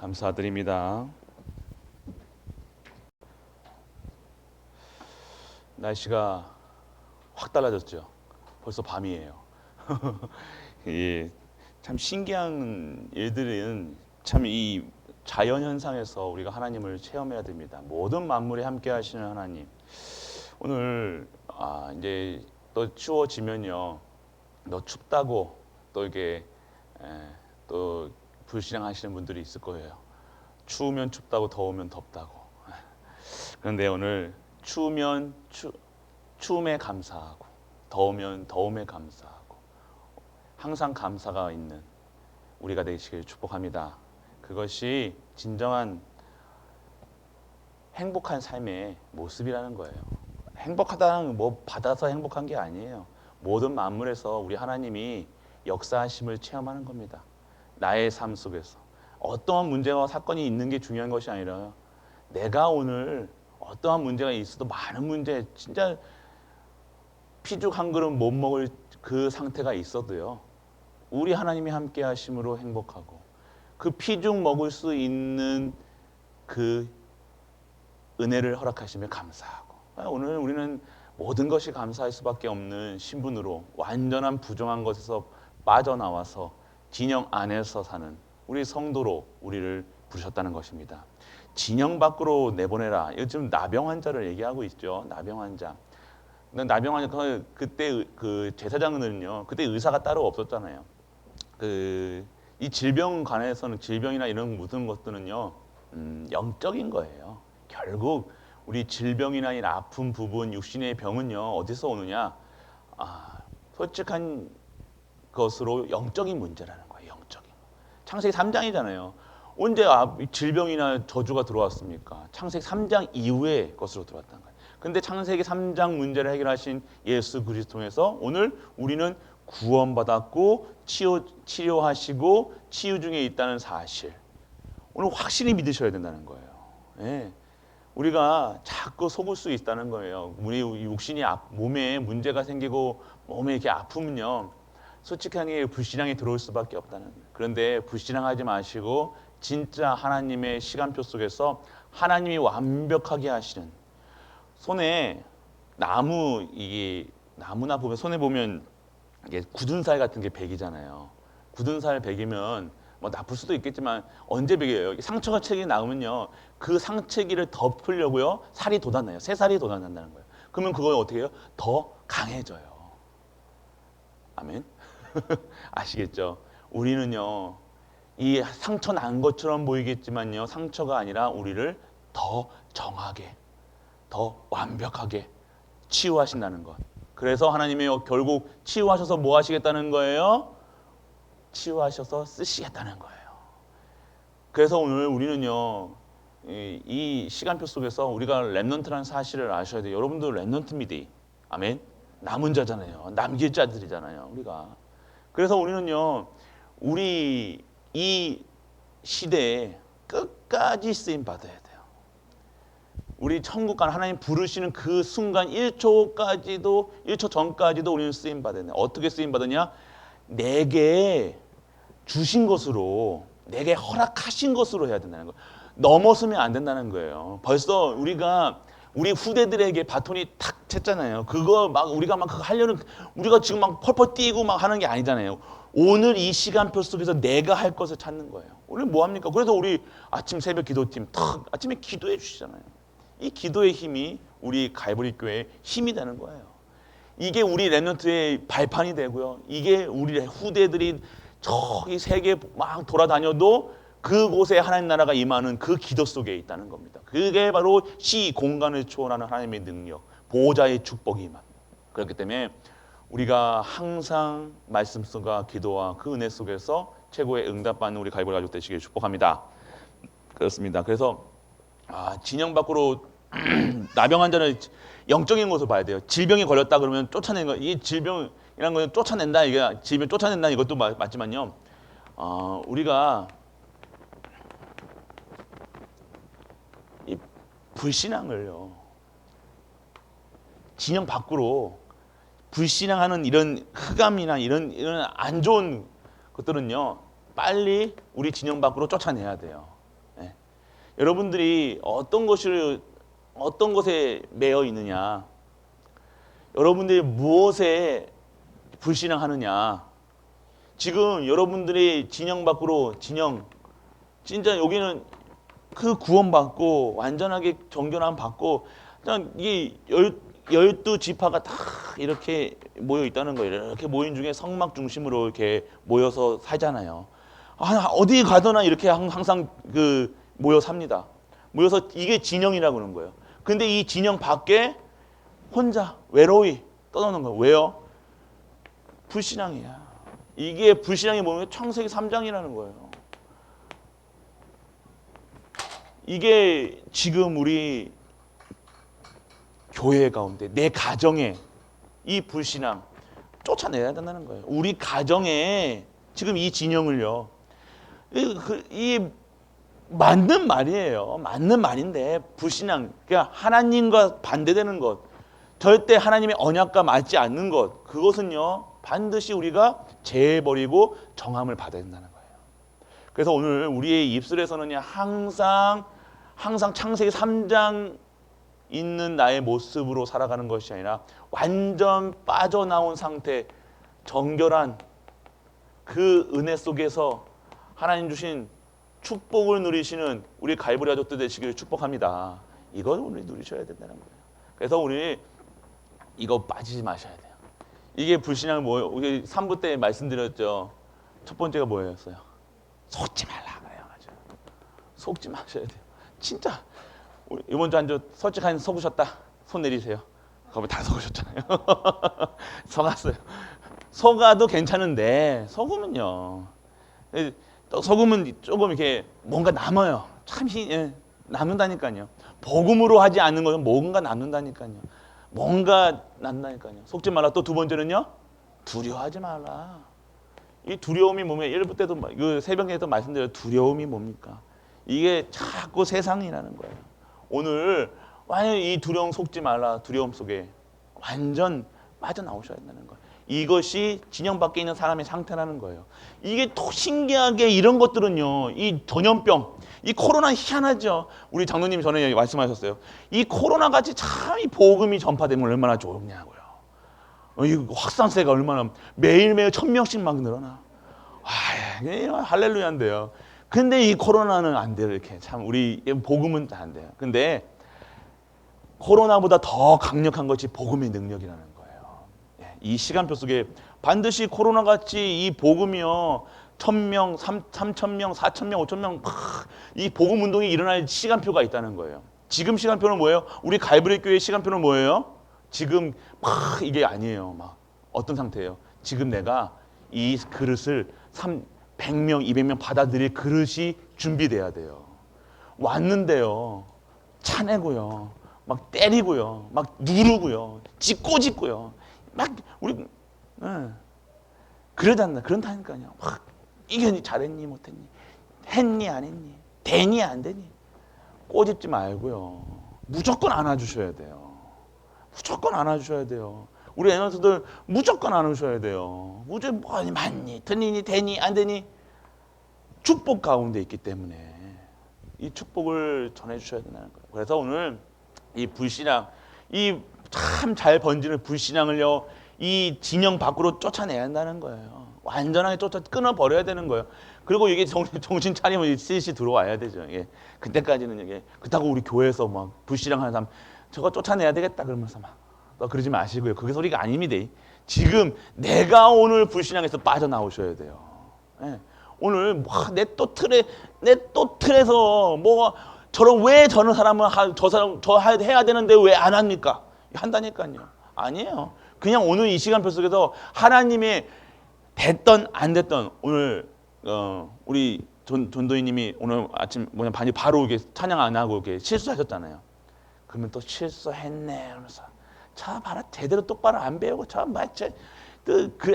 감사드립니다. 날씨가 확 달라졌죠. 벌써 밤이에요. 예, 참 신기한 일들은 참 이 자연 현상에서 우리가 하나님을 체험해야 됩니다. 모든 만물에 함께 하시는 하나님. 오늘 이제 또 추워지면요, 너 춥다고 또 이게 또 불신앙하시는 분들이 있을 거예요. 추우면 춥다고, 더우면 덥다고. 그런데 오늘 추우면 추움에 감사하고, 더우면 더움에 감사하고, 항상 감사가 있는 우리가 되시길 축복합니다. 그것이 진정한 행복한 삶의 모습이라는 거예요. 행복하다는 뭐 받아서 행복한 게 아니에요. 모든 만물에서 우리 하나님이 역사하심을 체험하는 겁니다. 나의 삶 속에서 어떠한 문제와 사건이 있는 게 중요한 것이 아니라 내가 오늘 어떠한 문제가 있어도 많은 문제, 진짜 피죽 한 그릇 못 먹을 그 상태가 있어도요, 우리 하나님이 함께 하심으로 행복하고, 그 피죽 먹을 수 있는 그 은혜를 허락하시며 감사하고, 오늘 우리는 모든 것이 감사할 수밖에 없는 신분으로 완전한 부정한 것에서 빠져나와서 진영 안에서 사는 우리 성도로 우리를 부르셨다는 것입니다. 진영 밖으로 내보내라. 요즘 나병 환자를 얘기하고 있죠. 나병 환자. 나병 환자 그때 그 제사장은요, 그때 의사가 따로 없었잖아요. 이 질병 관해서는, 질병이나 이런 모든 것들은요, 영적인 거예요. 결국 우리 질병이나 이 아픈 부분, 육신의 병은요, 어디서 오느냐? 솔직한 것으로 영적인 문제라는 거예요. 영적인. 창세기 3장이잖아요. 언제 질병이나 저주가 들어왔습니까? 창세기 3장 이후의 것으로 들어왔다는 거예요. 근데 창세기 3장 문제를 해결하신 예수 그리스도 통해서 오늘 우리는 구원받았고 치료하시고 치유 중에 있다는 사실, 오늘 확실히 믿으셔야 된다는 거예요. 예. 우리가 자꾸 속을 수 있다는 거예요. 우리 육신이 몸에 문제가 생기고 몸에 이렇게 아프면요, 솔직하게 불신앙이 들어올 수밖에 없다는 거예요. 그런데 불신앙하지 마시고 진짜 하나님의 시간표 속에서 하나님이 완벽하게 하시는, 손에 나무나 보면, 손에 보면 이게 굳은 살 같은 게 백이잖아요. 굳은 살 백이면 뭐 나쁠 수도 있겠지만 언제 백이에요? 상처가 책이 나오면요, 그 상처기를 덮으려고요, 살이 돋아나요. 새 살이 돋아난다는 거예요. 그러면 그걸 어떻게 해요? 더 강해져요. 아멘. 아시겠죠? 우리는요, 이 상처 난 것처럼 보이겠지만요, 상처가 아니라 우리를 더 정하게, 더 완벽하게 치유하신다는 것. 그래서 하나님이 결국 치유하셔서 뭐 하시겠다는 거예요? 치유하셔서 쓰시겠다는 거예요. 그래서 오늘 우리는요, 이 시간표 속에서 우리가 렘넌트라는 사실을 아셔야 돼요. 여러분도 렘넌트입니다. 아멘. 남은 자잖아요. 남길 자들이잖아요, 우리가. 그래서 우리는요, 우리 이 시대에 끝까지 쓰임 받아야 돼요. 우리 천국 간 하나님 부르시는 그 순간 1초 전까지도 우리는 쓰임 받아야 돼요. 어떻게 쓰임 받느냐? 내게 주신 것으로, 내게 허락하신 것으로 해야 된다는 거예요. 넘어서면 안 된다는 거예요. 벌써 우리 후대들에게 바톤이 탁 챘잖아요. 그거 막 우리가 막 그거 하려는, 우리가 지금 막 펄펄 뛰고 막 하는 게 아니잖아요. 오늘 이 시간표 속에서 내가 할 것을 찾는 거예요. 오늘 뭐 합니까? 그래서 우리 아침 새벽 기도팀 아침에 기도해 주시잖아요. 이 기도의 힘이 우리 갈보리 교회의 힘이 되는 거예요. 이게 우리 렘넌트의 발판이 되고요. 이게 우리 후대들이 저기 세계 막 돌아다녀도 그곳에 하나님 나라가 임하는 그 기도 속에 있다는 겁니다. 그게 바로 시 공간을 초월하는 하나님의 능력, 보호자의 축복이 임합니다. 그렇기 때문에 우리가 항상 말씀 속과 기도와 그 은혜 속에서 최고의 응답받는 우리 갈보리 가족 되시길 축복합니다. 그렇습니다. 그래서 진영 밖으로 나병 환자는 영적인 것을 봐야 돼요. 질병이 걸렸다 그러면 쫓아내는 거, 이 질병이라는 건 쫓아낸다, 이게 질병 쫓아낸다, 이것도 맞지만요, 우리가 이 불신앙을요, 진영 밖으로 불신앙하는 이런 흑암이나 이런 안 좋은 것들은요, 빨리 우리 진영 밖으로 쫓아내야 돼요. 여러분들이 어떤 것에 매여 있느냐, 여러분들이 무엇에 불신앙하느냐. 지금 여러분들이 진영 밖으로 진짜 여기는 그 구원받고 완전하게 정결함 받고 그냥 이 12지파가 다 이렇게 모여 있다는 거예요. 이렇게 모인 중에 성막 중심으로 이렇게 모여서 살잖아요. 어디 가거나 이렇게 항상 모여 삽니다. 모여서 이게 진영이라고 하는 거예요. 근데 이 진영 밖에 혼자 외로이 떠나는 거예요. 왜요? 불신앙이야. 이게 불신앙이 뭐냐면 창세기 3장이라는 거예요. 이게 지금 우리 교회 가운데 내 가정에 이 불신앙 쫓아내야 된다는 거예요. 우리 가정에 지금 이 진영을요. 이 맞는 말이에요. 맞는 말인데 불신앙, 그러니까 하나님과 반대되는 것, 절대 하나님의 언약과 맞지 않는 것, 그것은요 반드시 우리가 제해버리고 정함을 받아야 된다는 거예요. 그래서 오늘 우리의 입술에서는요 항상 창세기 3장 있는 나의 모습으로 살아가는 것이 아니라 완전 빠져나온 상태, 정결한 그 은혜 속에서 하나님 주신 축복을 누리시는 우리 갈보리 가족들 되시기를 축복합니다. 이걸 우리 누리셔야 된다는 거예요. 그래서 우리 이거 빠지지 마셔야 돼요. 이게 불신앙 뭐예요? 우리 3부 때 말씀드렸죠. 첫 번째가 뭐였어요? 속지 말라 그래요. 맞아. 속지 마셔야 돼요. 진짜 이번 주 한 주 솔직한 속으셨다. 손 내리세요. 그러면 다 속으셨잖아요. 속았어요. 속아도 괜찮은데 속으면요. 또 속으면 조금 이렇게 뭔가 남아요. 참 남는다니까요. 복음으로 하지 않는 것은 뭔가 남는다니까요. 뭔가 남는다니까요. 속지 말라. 또 두 번째는요. 두려워하지 말라. 이 두려움이 뭐예요? 1부 때도 새벽에도 말씀드렸죠. 두려움이 뭡니까? 이게 자꾸 세상이라는 거예요. 오늘 완전 이 두려움 속지 말라. 두려움 속에 완전 빠져나오셔야 된다는 거예요. 이것이 진영 밖에 있는 사람의 상태라는 거예요. 이게 또 신기하게 이런 것들은요. 이 전염병, 이 코로나 희한하죠. 우리 장로님이 전에 말씀하셨어요. 이 코로나 같이 참 이 복음이 전파되면 얼마나 좋냐고요. 이 확산세가 얼마나 매일매일 1000명씩 막 늘어나. 할렐루야인데요. 근데 이 코로나는 안 돼요. 이렇게 참 우리 복음은 안 돼요. 근데 코로나보다 더 강력한 것이 복음의 능력이라는 거예요. 이 시간표 속에 반드시 코로나 같이 이 복음이요 1000명, 3000명, 4000명, 5000명 이 복음 운동이 일어날 시간표가 있다는 거예요. 지금 시간표는 뭐예요? 우리 갈보리 교회 시간표는 뭐예요? 지금 이게 아니에요. 막 어떤 상태예요? 지금 내가 이 그릇을 100명, 200명 받아들일 그릇이 준비돼야 돼요. 왔는데요. 차내고요. 막 때리고요. 막 누르고요. 짓고요. 막 우리 그런다니까요. 막 이게 잘했니 못했니? 했니 안 했니? 되니 안 되니? 꼬집지 말고요. 무조건 안아주셔야 돼요. 무조건 안아주셔야 돼요. 우리 애너들 무조건 안아주셔야 돼요. 무조건 뭐니 맞니? 틀리니 되니 안 되니? 축복 가운데 있기 때문에 이 축복을 전해주셔야 된다는 거예요. 그래서 오늘 이 불신앙, 이 참 잘 번지는 불신앙을요, 이 진영 밖으로 쫓아내야 한다는 거예요. 완전하게 끊어버려야 되는 거예요. 그리고 이게 정신 차리면 슬슬 들어와야 되죠. 이게 그때까지는 이게 그렇다고 우리 교회에서 막 불신앙하는 사람 저거 쫓아내야 되겠다 그러면서 막 그러지 마시고요. 그게 소리가 아닙니다. 지금 내가 오늘 불신앙에서 빠져나오셔야 돼요. 오늘 내 또 틀에서 왜 저런 사람은 저 해야 되는데 왜 안 합니까? 한다니까요. 아니에요. 그냥 오늘 이 시간표 속에서 하나님의 됐던 안 됐던 오늘 우리 전도희님이 오늘 아침 바로 이게 찬양 안 하고 이렇게 실수하셨잖아요. 그러면 또 실수했네 그러면서 저 봐라 제대로 똑바로 안 배우고 저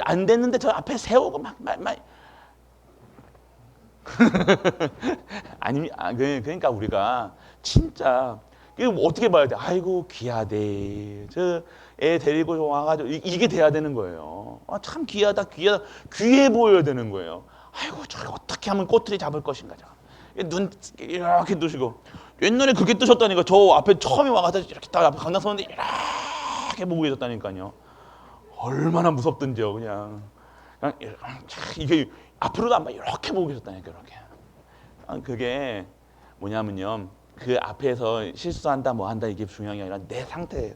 안 됐는데 저 앞에 세우고 막 그러니까 우리가 진짜 어떻게 봐야 돼? 아이고 귀하대. 저 애 데리고 와가지고 이게 돼야 되는 거예요. 참 귀해 보여야 되는 거예요. 아이고 저 어떻게 하면 꼬투리 잡을 것인가. 눈 이렇게 뜨시고 옛날에 그렇게 뜨셨다니까. 저 앞에 처음에 와가지고 이렇게 딱 앞에 강당 섰는데 이렇게 보고 계셨다니까요. 얼마나 무섭든지요. 그냥 이게 앞으로도 안 봐. 이렇게 보고 계셨다니까. 이렇게. 그게 뭐냐면요. 그 앞에서 실수한다 뭐 한다 이게 중요한 게 아니라 내 상태,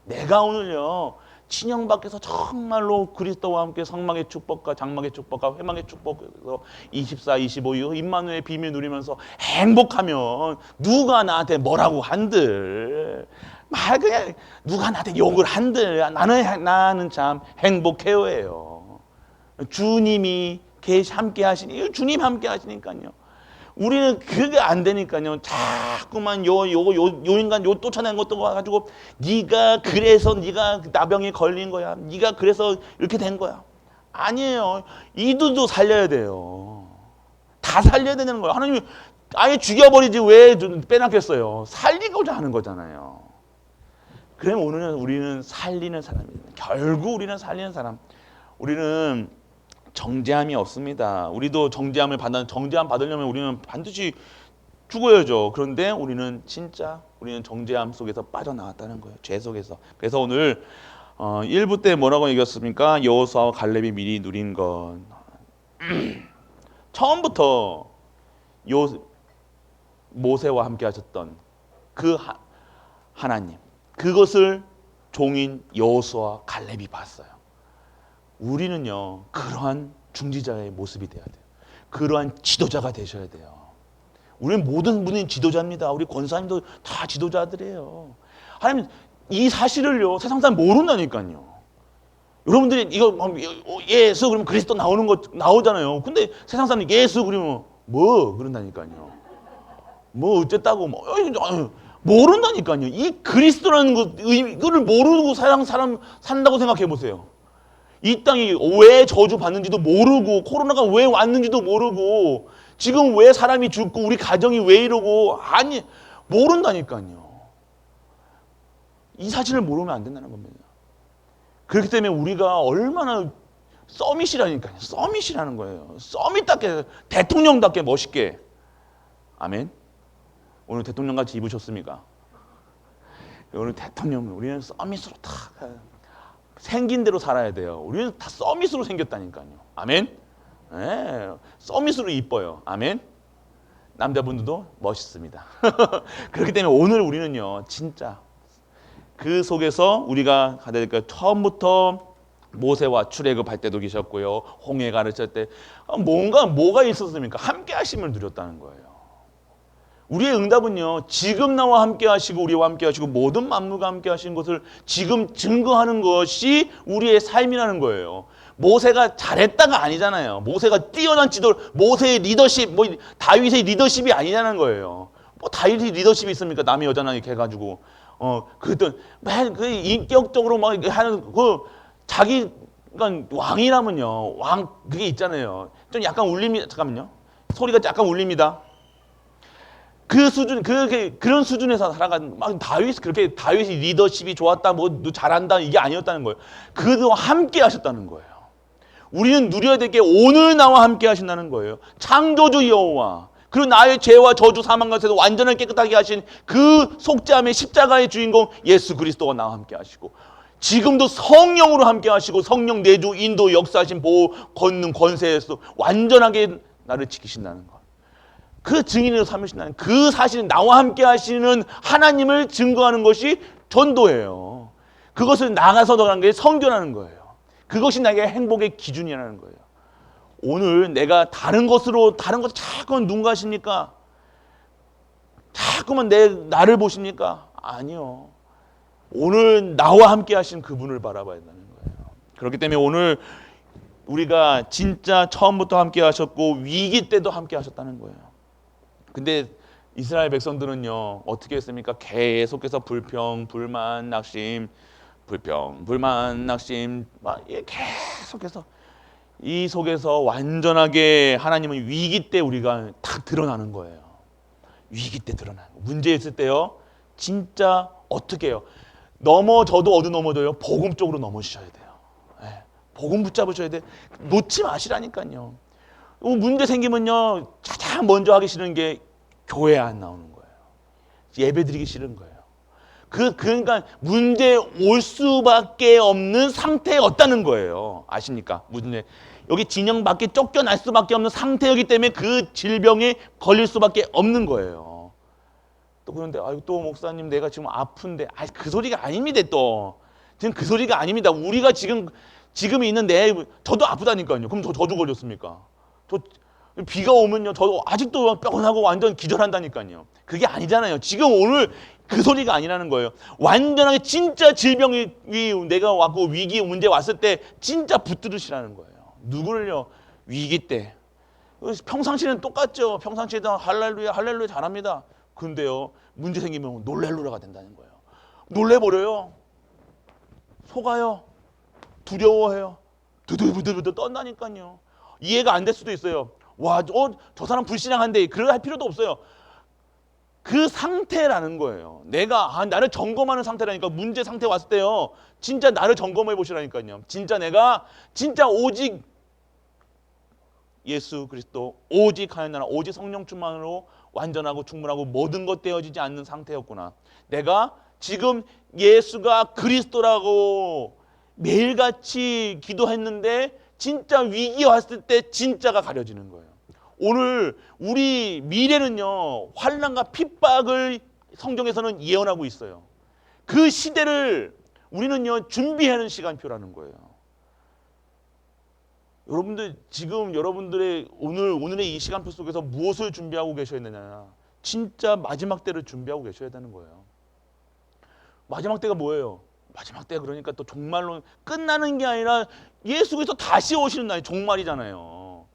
내가 오늘요 친형 밖에서 정말로 그리스도와 함께 성막의 축복과 장막의 축복과 회막의 축복에서 24, 25 임마누엘의 비밀 누리면서 행복하면 누가 나한테 뭐라고 한들 말 그냥 누가 나한테 욕을 한들 나는 참 행복해요예요. 주님이 함께 하시니 주님 함께 하시니까요. 우리는 그게 안 되니까요. 자꾸만 요 인간 요 쫓아낸 것도 와가지고 네가 그래서 네가 나병에 걸린 거야. 네가 그래서 이렇게 된 거야. 아니에요. 이들도 살려야 돼요. 다 살려야 되는 거예요. 하나님이 아예 죽여버리지 왜 빼놨겠어요. 살리고자 하는 거잖아요. 그럼 오늘은 우리는 살리는 사람입니다. 결국 우리는 살리는 사람. 우리는 정죄함이 없습니다. 우리도 정죄함 받으려면 우리는 반드시 죽어야죠. 그런데 우리는 정죄함 속에서 빠져나왔다는 거예요. 죄 속에서. 그래서 오늘 1부 때 뭐라고 얘기했습니까? 여호수아와 갈렙이 미리 누린 것. 처음부터 모세와 함께 하셨던 그 하나님. 그것을 종인 여호수아와 갈렙이 봤어요. 우리는요 그러한 중지자의 모습이 돼야 돼요. 그러한 지도자가 되셔야 돼요. 우리는 모든 분이 지도자입니다. 우리 권사님도 다 지도자들이에요. 하나님 이 사실을요 세상 사람 모른다니까요. 여러분들이 이거 예수 그러면 그리스도 나오는 거 나오잖아요. 근데 세상 사람이 예수 그러면 뭐 그런다니까요. 뭐 어쨌다고 뭐 모른다니까요. 이 그리스도라는 것 이거를 모르고 사람 산다고 생각해 보세요. 이 땅이 왜 저주 받는지도 모르고 코로나가 왜 왔는지도 모르고 지금 왜 사람이 죽고 우리 가정이 왜 이러고 아니 모른다니까요. 이 사실을 모르면 안 된다는 겁니다. 그렇기 때문에 우리가 얼마나 서밋이라니까요. 서밋이라는 거예요. 서밋답게 대통령답게 멋있게. 아멘. 오늘 대통령같이 입으셨습니까? 오늘 대통령 우리는 서밋으로 다 생긴 대로 살아야 돼요. 우리는 다 서밋으로 생겼다니까요. 아멘. 네, 서밋으로 이뻐요. 아멘. 남자분들도 멋있습니다. 그렇기 때문에 오늘 우리는요, 진짜 그 속에서 우리가 가다니까 처음부터 모세와 출애굽할 때도 계셨고요, 홍해 가르칠 때 뭐가 있었습니까? 함께 하심을 누렸다는 거예요. 우리의 응답은요, 지금 나와 함께 하시고 우리와 함께 하시고 모든 만물과 함께 하신 것을 지금 증거하는 것이 우리의 삶이라는 거예요. 모세가 잘했다가 아니잖아요. 모세가 뛰어난 지도, 모세의 리더십, 뭐 다윗의 리더십이 아니라는 거예요. 뭐 다윗의 리더십이 있습니까? 남의 여자나 이렇게 해가지고 그랬던 그 인격적으로 막 하는 자기 그러니까 왕이라면요, 왕 그게 있잖아요. 좀 약간 울립니다. 잠깐만요. 소리가 약간 울립니다. 그 수준, 그런 수준에서 살아간, 다윗이 리더십이 좋았다, 뭐, 잘한다, 이게 아니었다는 거예요. 그와 함께 하셨다는 거예요. 우리는 누려야 될 게 오늘 나와 함께 하신다는 거예요. 창조주 여호와, 그리고 나의 죄와 저주 사망 가운데서 완전히 깨끗하게 하신 그 속죄함의 십자가의 주인공 예수 그리스도가 나와 함께 하시고, 지금도 성령으로 함께 하시고, 성령 내주, 인도, 역사하신 보호, 권능, 권세에서 완전하게 나를 지키신다는 것. 그 증인으로 삼으신다는 그 사실은 나와 함께 하시는 하나님을 증거하는 것이 전도예요. 그것을 나가서 하는 게 성교라는 거예요. 그것이 나에게 행복의 기준이라는 거예요. 오늘 내가 다른 것 자꾸만 눈 가십니까? 자꾸만 나를 보십니까? 아니요. 오늘 나와 함께 하신 그분을 바라봐야 한다는 거예요. 그렇기 때문에 오늘 우리가 진짜 처음부터 함께 하셨고 위기 때도 함께 하셨다는 거예요. 근데 이스라엘 백성들은요 어떻게 했습니까? 계속해서 불평, 불만, 낙심 막 계속해서 이 속에서 완전하게 하나님은 위기 때 우리가 다 드러나는 거예요. 위기 때 드러나요. 문제 있을 때요 진짜 어떻게 해요? 넘어져도 어디 넘어져요? 복음 쪽으로 넘어지셔야 돼요. 네. 복음 붙잡으셔야 돼. 놓지 마시라니까요. 문제 생기면요 가장 먼저 하기 싫은 게 교회 안 나오는 거예요. 예배 드리기 싫은 거예요. 그러니까 문제 올 수밖에 없는 상태였다는 거예요. 아십니까? 문제 여기 진영밖에 쫓겨날 수밖에 없는 상태이기 때문에 그 질병에 걸릴 수밖에 없는 거예요. 또 그런데 아유 또 목사님 내가 지금 아픈데 그 소리가 아닙니다. 또 지금 그 소리가 아닙니다. 우리가 지금 있는 저도 아프다니까요. 그럼 저도 걸렸습니까? 저 비가 오면요 저도 아직도 뼈근하고 완전 기절한다니까요. 그게 아니잖아요. 지금 오늘 그 소리가 아니라는 거예요. 완전하게 진짜 질병이 내가 왔고 위기 문제 왔을 때 진짜 붙들으시라는 거예요. 누구를요? 위기 때. 평상시는 똑같죠. 평상시에도 할렐루야 할렐루야 잘합니다. 근데요 문제 생기면 놀랄루라가 된다는 거예요. 놀래버려요. 속아요. 두려워해요. 두들부들부들 떤다니까요. 이해가 안 될 수도 있어요. 와, 저 사람 불신앙한데 그럴 할 필요도 없어요. 그 상태라는 거예요. 내가 나를 점검하는 상태라니까. 문제 상태 왔을 때요. 진짜 나를 점검해 보시라니까요. 진짜 내가 진짜 오직 예수 그리스도 오직 하나님 나라 오직 성령 충만으로 완전하고 충분하고 모든 것 되어지지 않는 상태였구나. 내가 지금 예수가 그리스도라고 매일같이 기도했는데 진짜 위기 왔을 때 진짜가 가려지는 거예요. 오늘 우리 미래는요 환난과 핍박을 성경에서는 예언하고 있어요. 그 시대를 우리는요 준비하는 시간표라는 거예요. 여러분들 지금 여러분들의 오늘의 이 시간표 속에서 무엇을 준비하고 계셔야 되냐? 진짜 마지막 때를 준비하고 계셔야 되는 거예요. 마지막 때가 뭐예요? 마지막 때가 그러니까 또 종말로 끝나는 게 아니라 예수 그리스도 다시 오시는 날이 종말이잖아요.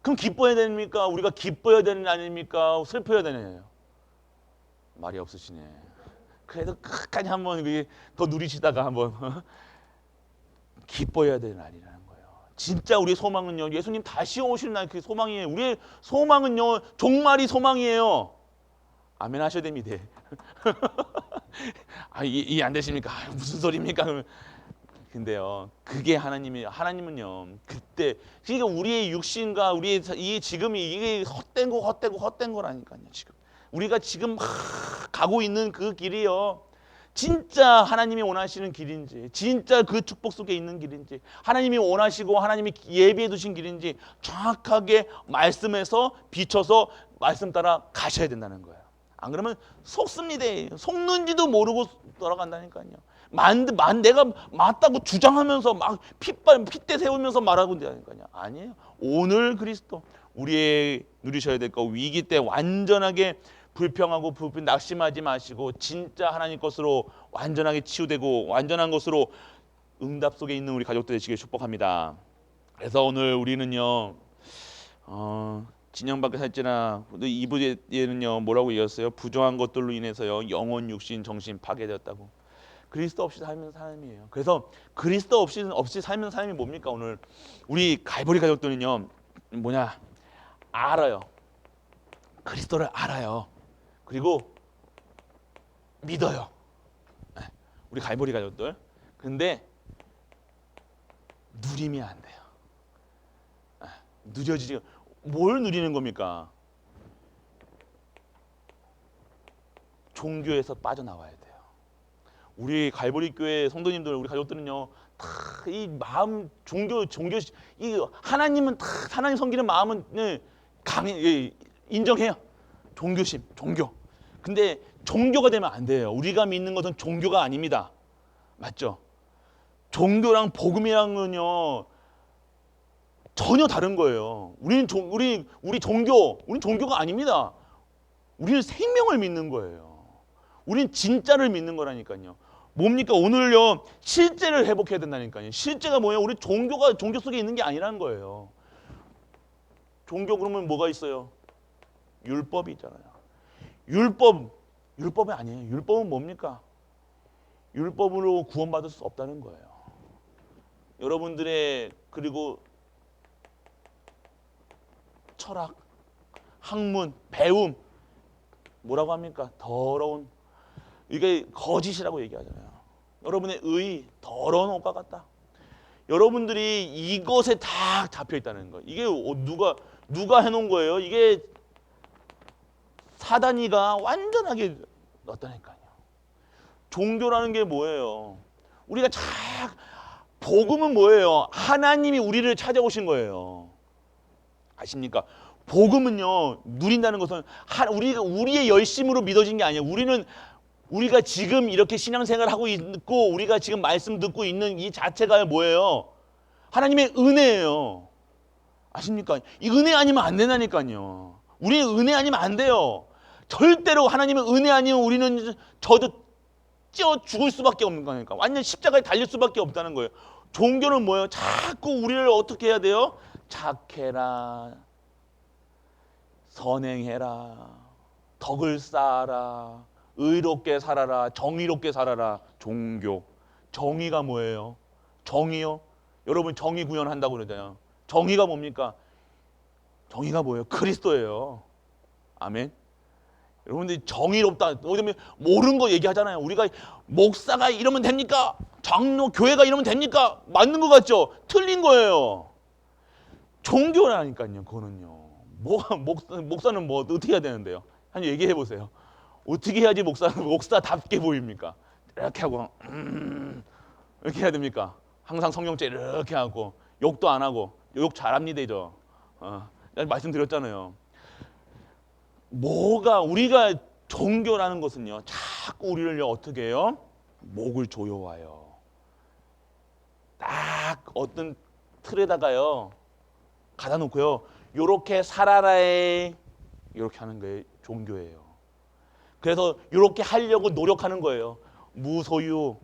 그럼 기뻐해야 됩니까? 우리가 기뻐해야 되는 날 아닙니까? 슬퍼해야 되나요? 말이 없으시네. 그래도 끝까지 한번 더 누리시다가 한번 기뻐해야 되는 날이라는 거예요. 진짜 우리의 소망은요. 예수님 다시 오시는 날 그게 소망이에요. 우리의 소망은요. 종말이 소망이에요. 아멘 하셔야 됩니다. 이해 안 되십니까? 무슨 소리입니까? 근데요, 그게 하나님은요, 그때, 그러니까 우리의 육신과 우리의 이 지금이 이게 헛된 거라니까요, 지금. 우리가 지금 막 가고 있는 그 길이요, 진짜 하나님이 원하시는 길인지, 진짜 그 축복 속에 있는 길인지, 하나님이 원하시고 하나님이 예비해 두신 길인지 정확하게 말씀에서 비춰서 말씀 따라 가셔야 된다는 거예요. 안 그러면 속습니다. 속는지도 모르고 돌아간다니까요. 내가 맞다고 주장하면서 막 핏대 세우면서 말하고 있다니까요. 아니에요. 오늘 그리스도 우리의 누리셔야 될 거 위기 때 완전하게 불평하고 낙심하지 마시고 진짜 하나님 것으로 완전하게 치유되고 완전한 것으로 응답 속에 있는 우리 가족들 되시길 축복합니다. 그래서 오늘 우리는요. 진영 밖에 살지나 2부에는요 뭐라고 얘기했어요? 부정한 것들로 인해서요 영혼, 육신, 정신 파괴되었다고. 그리스도 없이 살면 사람이에요. 그래서 그리스도 없이 살면 사람이 뭡니까? 오늘 우리 갈보리 가족들은요 뭐냐? 알아요. 그리스도를 알아요. 그리고 믿어요. 우리 갈보리 가족들. 근데 누리면 안 돼요. 누려지지. 뭘 누리는 겁니까? 종교에서 빠져나와야 돼요. 우리 갈보리 교회 성도님들, 우리 가족들은요, 다 이 마음 종교 이 하나님은 다 하나님 섬기는 마음은 인정해요. 종교심, 종교. 근데 종교가 되면 안 돼요. 우리가 믿는 것은 종교가 아닙니다. 맞죠? 종교랑 복음이랑은요. 전혀 다른 거예요. 우리는 우리 종교가 아닙니다. 우리는 생명을 믿는 거예요. 우리는 진짜를 믿는 거라니까요. 뭡니까? 오늘요 실제를 회복해야 된다니까요. 실제가 뭐예요? 우리 종교가 종교 속에 있는 게 아니라는 거예요. 종교 그러면 뭐가 있어요? 율법이 있잖아요. 율법이 아니에요. 율법은 뭡니까? 율법으로 구원받을 수 없다는 거예요. 여러분들의 그리고 철학, 학문, 배움 뭐라고 합니까? 더러운 이게 거짓이라고 얘기하잖아요. 여러분의 의 더러운 옷과 같다. 여러분들이 이것에 다 잡혀 있다는 거. 이게 누가 누가 해놓은 거예요? 이게 사단이가 완전하게 넣었다니까요. 종교라는 게 뭐예요? 우리가 복음은 뭐예요? 하나님이 우리를 찾아오신 거예요. 아십니까? 복음은요, 누린다는 것은 우리의 열심으로 믿어진 게 아니에요. 우리가 지금 이렇게 신앙생활을 하고 있고 우리가 지금 말씀 듣고 있는 이 자체가 뭐예요? 하나님의 은혜예요. 아십니까? 이 은혜 아니면 안 된다니까요. 우리는 은혜 아니면 안 돼요. 절대로 하나님의 은혜 아니면 우리는 쪄 죽을 수밖에 없는 거니까. 완전 십자가에 달릴 수밖에 없다는 거예요. 종교는 뭐예요? 자꾸 우리를 어떻게 해야 돼요? 착해라, 선행해라, 덕을 쌓아라, 의롭게 살아라, 정의롭게 살아라. 종교. 정의가 뭐예요? 정의요? 여러분 정의 구현한다고 그러잖아요. 정의가 뭡니까? 정의가 뭐예요? 그리스도예요. 아멘. 여러분들이 정의롭다. 모르는 거 얘기하잖아요. 우리가 목사가 이러면 됩니까? 장로, 교회가 이러면 됩니까? 맞는 것 같죠? 틀린 거예요. 종교라니까요. 그거는요. 목사는 뭐 어떻게 해야 되는데요? 한 얘기해 보세요. 어떻게 해야지 목사답게 보입니까? 이렇게 하고 이렇게 해야 됩니까? 항상 성경죄 이렇게 하고 욕도 안 하고 욕 잘합니다. 말씀드렸잖아요. 우리가 종교라는 것은요, 자꾸 우리를 어떻게 해요? 목을 조여와요. 딱 어떤 틀에다가요 가다 놓고요, 요렇게 살아라에 이렇게 하는 게 종교예요. 그래서 이렇게 하려고 노력하는 거예요. 무소유,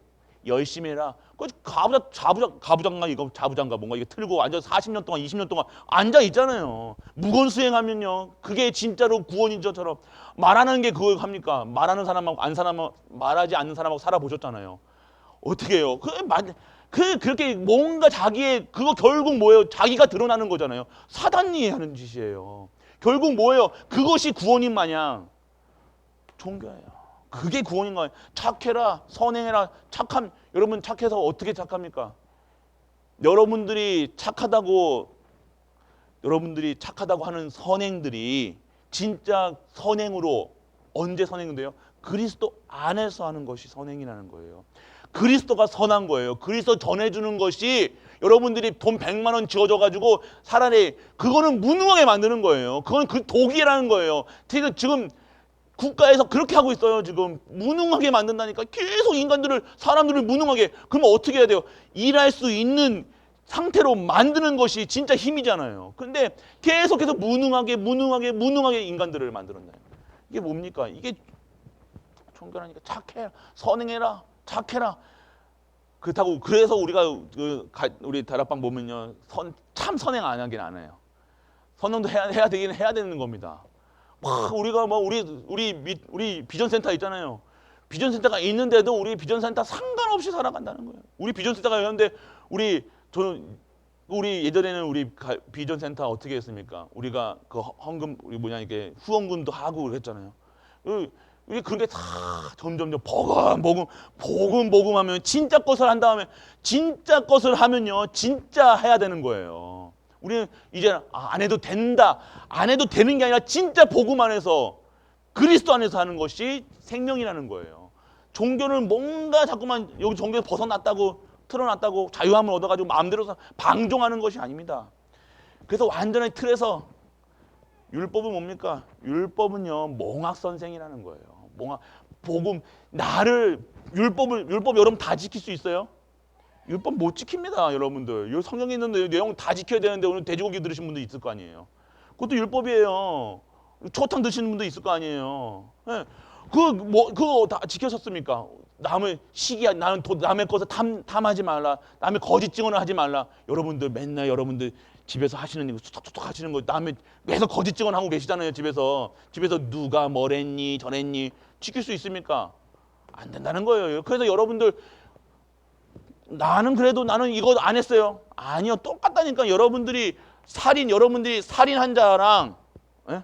열심히 해라. 그 가부장가 이거 자부장가 뭔가 이게 틀고 앉아 40년 동안 20년 동안 앉아 있잖아요. 무건 수행하면요, 그게 진짜로 구원인 것처럼 말하는 게 그걸 합니까? 말하는 사람하고 말하지 않는 사람하고 살아보셨잖아요. 어떻게 해요? 그렇게 뭔가 그거 결국 뭐예요? 자기가 드러나는 거잖아요. 사단이 하는 짓이에요. 결국 뭐예요? 그것이 구원인 마냥 종교예요. 그게 구원인 거예요. 착해라, 선행해라, 여러분 착해서 어떻게 착합니까? 여러분들이 착하다고 하는 선행들이 진짜 선행으로 언제 선행돼요? 그리스도 안에서 하는 것이 선행이라는 거예요. 그리스도가 선한 거예요. 그리스도 전해주는 것이 여러분들이 돈 100만 원 지어줘가지고 차라리 그거는 무능하게 만드는 거예요. 그건 그 독이라는 거예요. 지금 국가에서 그렇게 하고 있어요. 지금 무능하게 만든다니까. 계속 사람들을 무능하게. 그러면 어떻게 해야 돼요? 일할 수 있는 상태로 만드는 것이 진짜 힘이잖아요. 근데 계속해서 무능하게 인간들을 만들었나요? 이게 뭡니까? 이게 종교라니까. 착해, 선행해라, 착해라. 그래서 우리가 우리 다락방 보면요, 참 선행 안 하긴 안 해요. 선행도 해야 되긴 해야 되는 겁니다. 우리가 우리 비전센터 있잖아요. 비전센터가 있는데도 우리 비전센터 상관없이 살아간다는 거예요. 우리 비전센터가 있는데 우리 예전에는 우리 비전센터 어떻게 했습니까? 우리가 그 헌금 이게 후원금도 하고 그랬잖아요. 우리 그게 다 점점점 복음하면 진짜 것을 한 다음에 진짜 것을 하면요, 진짜 해야 되는 거예요. 우리는 이제 안 해도 된다, 안 해도 되는 게 아니라 진짜 복음 안에서 그리스도 안에서 하는 것이 생명이라는 거예요. 종교는 뭔가 자꾸만 여기 종교에서 벗어났다고 틀어놨다고 자유함을 얻어가지고 마음대로 방종하는 것이 아닙니다. 그래서 완전히 틀에서 율법은 뭡니까? 율법은요, 몽학선생이라는 거예요. 복음, 율법 여러분 다 지킬 수 있어요? 율법 못 지킵니다, 여러분들. 성경에 있는데 내용 다 지켜야 되는데 오늘 돼지고기 들으신 분도 있을 거 아니에요. 그것도 율법이에요. 초탕 드시는 분도 있을 거 아니에요. 네. 그거 다 지켜졌습니까? 남의 것을 탐하지 말라. 남의 거짓 증언을 하지 말라. 여러분들 맨날 여러분들 집에서 하시는 거 툭툭툭 하시는 거 남의 계속 거짓 증언하고 계시잖아요. 집에서 누가 뭐랬니 저랬니 지킬 수 있습니까? 안 된다는 거예요. 그래서 여러분들 나는 이거 안 했어요. 아니요, 똑같다니까. 여러분들이 살인한 자랑, 예?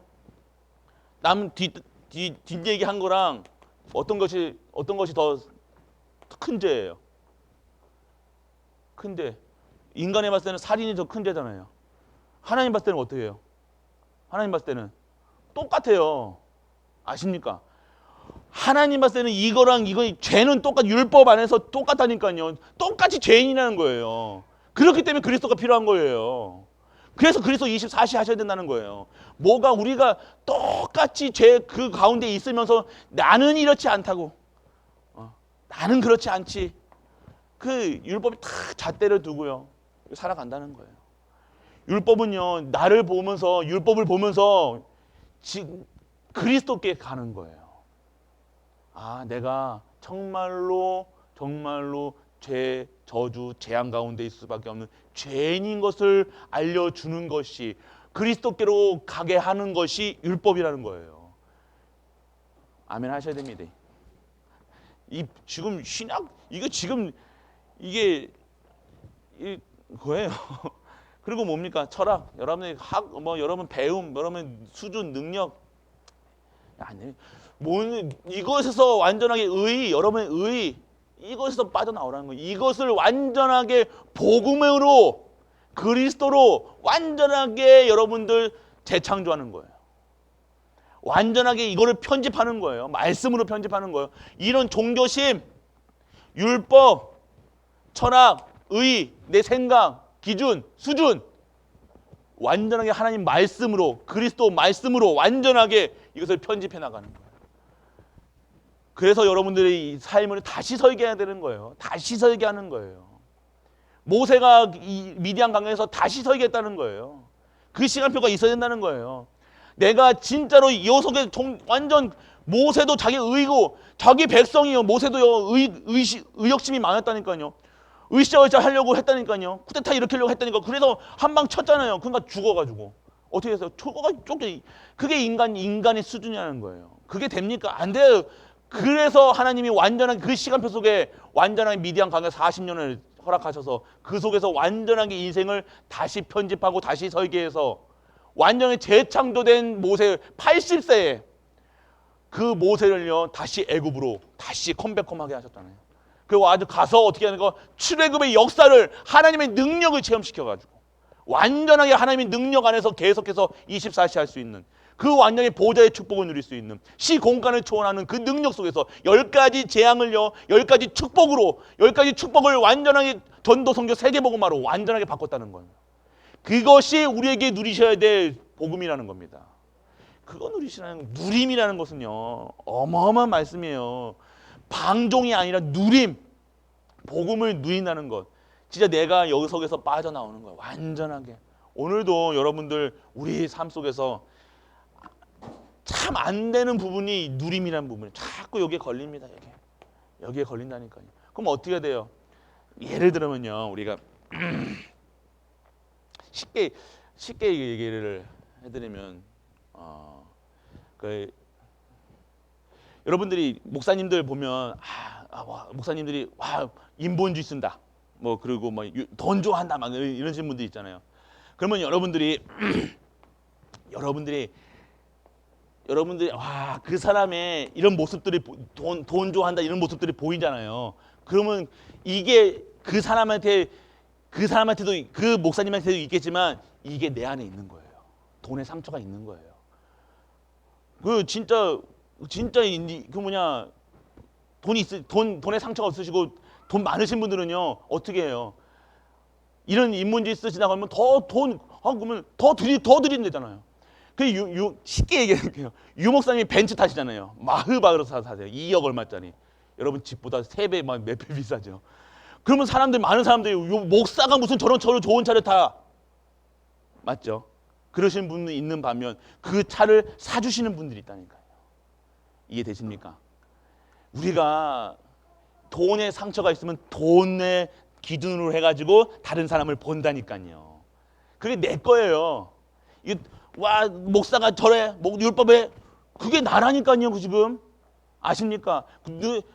남 뒷얘기 한 거랑 어떤 것이 더 큰 죄예요? 큰 죄. 인간이 봤을 때는 살인이 더 큰 죄잖아요. 하나님 봤을 때는 어떻게 해요? 하나님 봤을 때는 똑같아요. 아십니까? 하나님 봤을 때는 이거랑 이거 죄는 똑같, 율법 안에서 똑같다니까요. 똑같이 죄인이라는 거예요. 그렇기 때문에 그리스도가 필요한 거예요. 그래서 그리스도 24시 하셔야 된다는 거예요. 뭐가 우리가 똑같이 죄 그 가운데 있으면서 나는 이렇지 않다고, 나는 그렇지 않지, 그 율법이 다 잣대를 두고요 살아간다는 거예요. 율법은요, 나를 보면서, 율법을 보면서 지금 그리스도께 가는 거예요. 아, 내가 정말로 죄, 저주, 재앙 가운데 있을 수밖에 없는 죄인인 것을 알려주는 것이, 그리스도께로 가게 하는 것이 율법이라는 거예요. 아멘 하셔야 됩니다. 이 지금 신약, 이거 지금 이게 거예요. 그리고 뭡니까? 철학, 여러분의 여러분 배움, 여러분 수준, 능력, 아니, 이것에서 완전하게 여러분의 이것에서 빠져나오라는 거예요. 이것을 완전하게 복음으로, 그리스도로 완전하게 여러분들 재창조하는 거예요. 완전하게 이거를 편집하는 거예요. 말씀으로 편집하는 거예요. 이런 종교심, 율법, 철학, 내 생각, 기준, 수준, 완전하게 하나님 말씀으로, 그리스도 말씀으로 완전하게 이것을 편집해 나가는 거예요. 그래서 여러분들의 삶을 다시 설계해야 되는 거예요. 다시 설계하는 거예요. 모세가 이 미디안 강에서 다시 설계했다는 거예요. 그 시간표가 있어야 된다는 거예요. 내가 진짜로 이 속에 완전, 모세도 자기 의고 자기 백성이요, 모세도요 의욕심이 많았다니까요. 으쌰으쌰 하려고 했다니까요. 쿠데타 일으키려고 했다니까. 그래서 한 방 쳤잖아요. 그러니까 죽어가지고 어떻게 해서 그게 인간의 수준이라는 거예요. 그게 됩니까? 안 돼요. 그래서 하나님이 완전한 그 시간표 속에 완전한 미디안 강에 40년을 허락하셔서 그 속에서 완전하게 인생을 다시 편집하고 다시 설계해서 완전히 재창조된 모세, 80세에 그 모세를요 다시 애굽으로 다시 컴백홈하게 하셨잖아요. 그리고 아주 가서 어떻게 하는 거, 출애굽의 역사를, 하나님의 능력을 체험시켜가지고 완전하게 하나님의 능력 안에서 계속해서 24시 할 수 있는, 그 완전히 보좌의 축복을 누릴 수 있는, 시공간을 초월하는 그 능력 속에서 10가지 재앙을요 10가지 축복으로, 10가지 축복을 완전하게 전도 선교 세계복음화로 완전하게 바꿨다는 거예요. 그것이 우리에게 누리셔야 될 복음이라는 겁니다. 그거 누리시라는, 누림이라는 것은요 어마어마한 말씀이에요. 방종이 아니라 누림, 복음을 누린다는 것. 진짜 내가 여기 속에서 빠져나오는 거예요. 완전하게. 오늘도 여러분들 우리 삶 속에서 참 안 되는 부분이 누림이라는 부분이 자꾸 여기에 걸립니다. 여기에 걸린다니까요. 그럼 어떻게 돼요? 예를 들면요, 우리가 쉽게 얘기를 해드리면, 여러분들이 목사님들 보면 목사님들이 인본주의 쓴다, 뭐 그리고 뭐 돈 좋아한다, 막 이러신 분들 있잖아요. 그러면 여러분들이 그 사람의 이런 모습들이, 돈 좋아한다 이런 모습들이 보이잖아요. 그러면 이게 그 사람한테도, 그 목사님한테도 있겠지만 이게 내 안에 있는 거예요. 돈의 상처가 있는 거예요. 그 진짜 그 뭐냐, 돈의 상처가 없으시고 돈 많으신 분들은요 어떻게 해요? 이런 인문주의 쓰시다가 하면 그러면 더 드리면 되잖아요. 그 쉽게 얘기할게요. 유 목사님이 벤츠 타시잖아요. 마흐바흐로 사세요. 2억 얼마짜리. 여러분 집보다 3배, 몇 배 비싸죠. 그러면 많은 사람들이 목사가 무슨 저런 좋은 차를 타, 맞죠? 그러신 분이 있는 반면 그 차를 사주시는 분들이 있다니까요. 이해되십니까? 우리가 돈의 상처가 있으면 돈의 기준으로 해가지고 다른 사람을 본다니까요. 그게 내 거예요. 목사가 저래, 율법에, 그게 나라니까요. 지금 아십니까?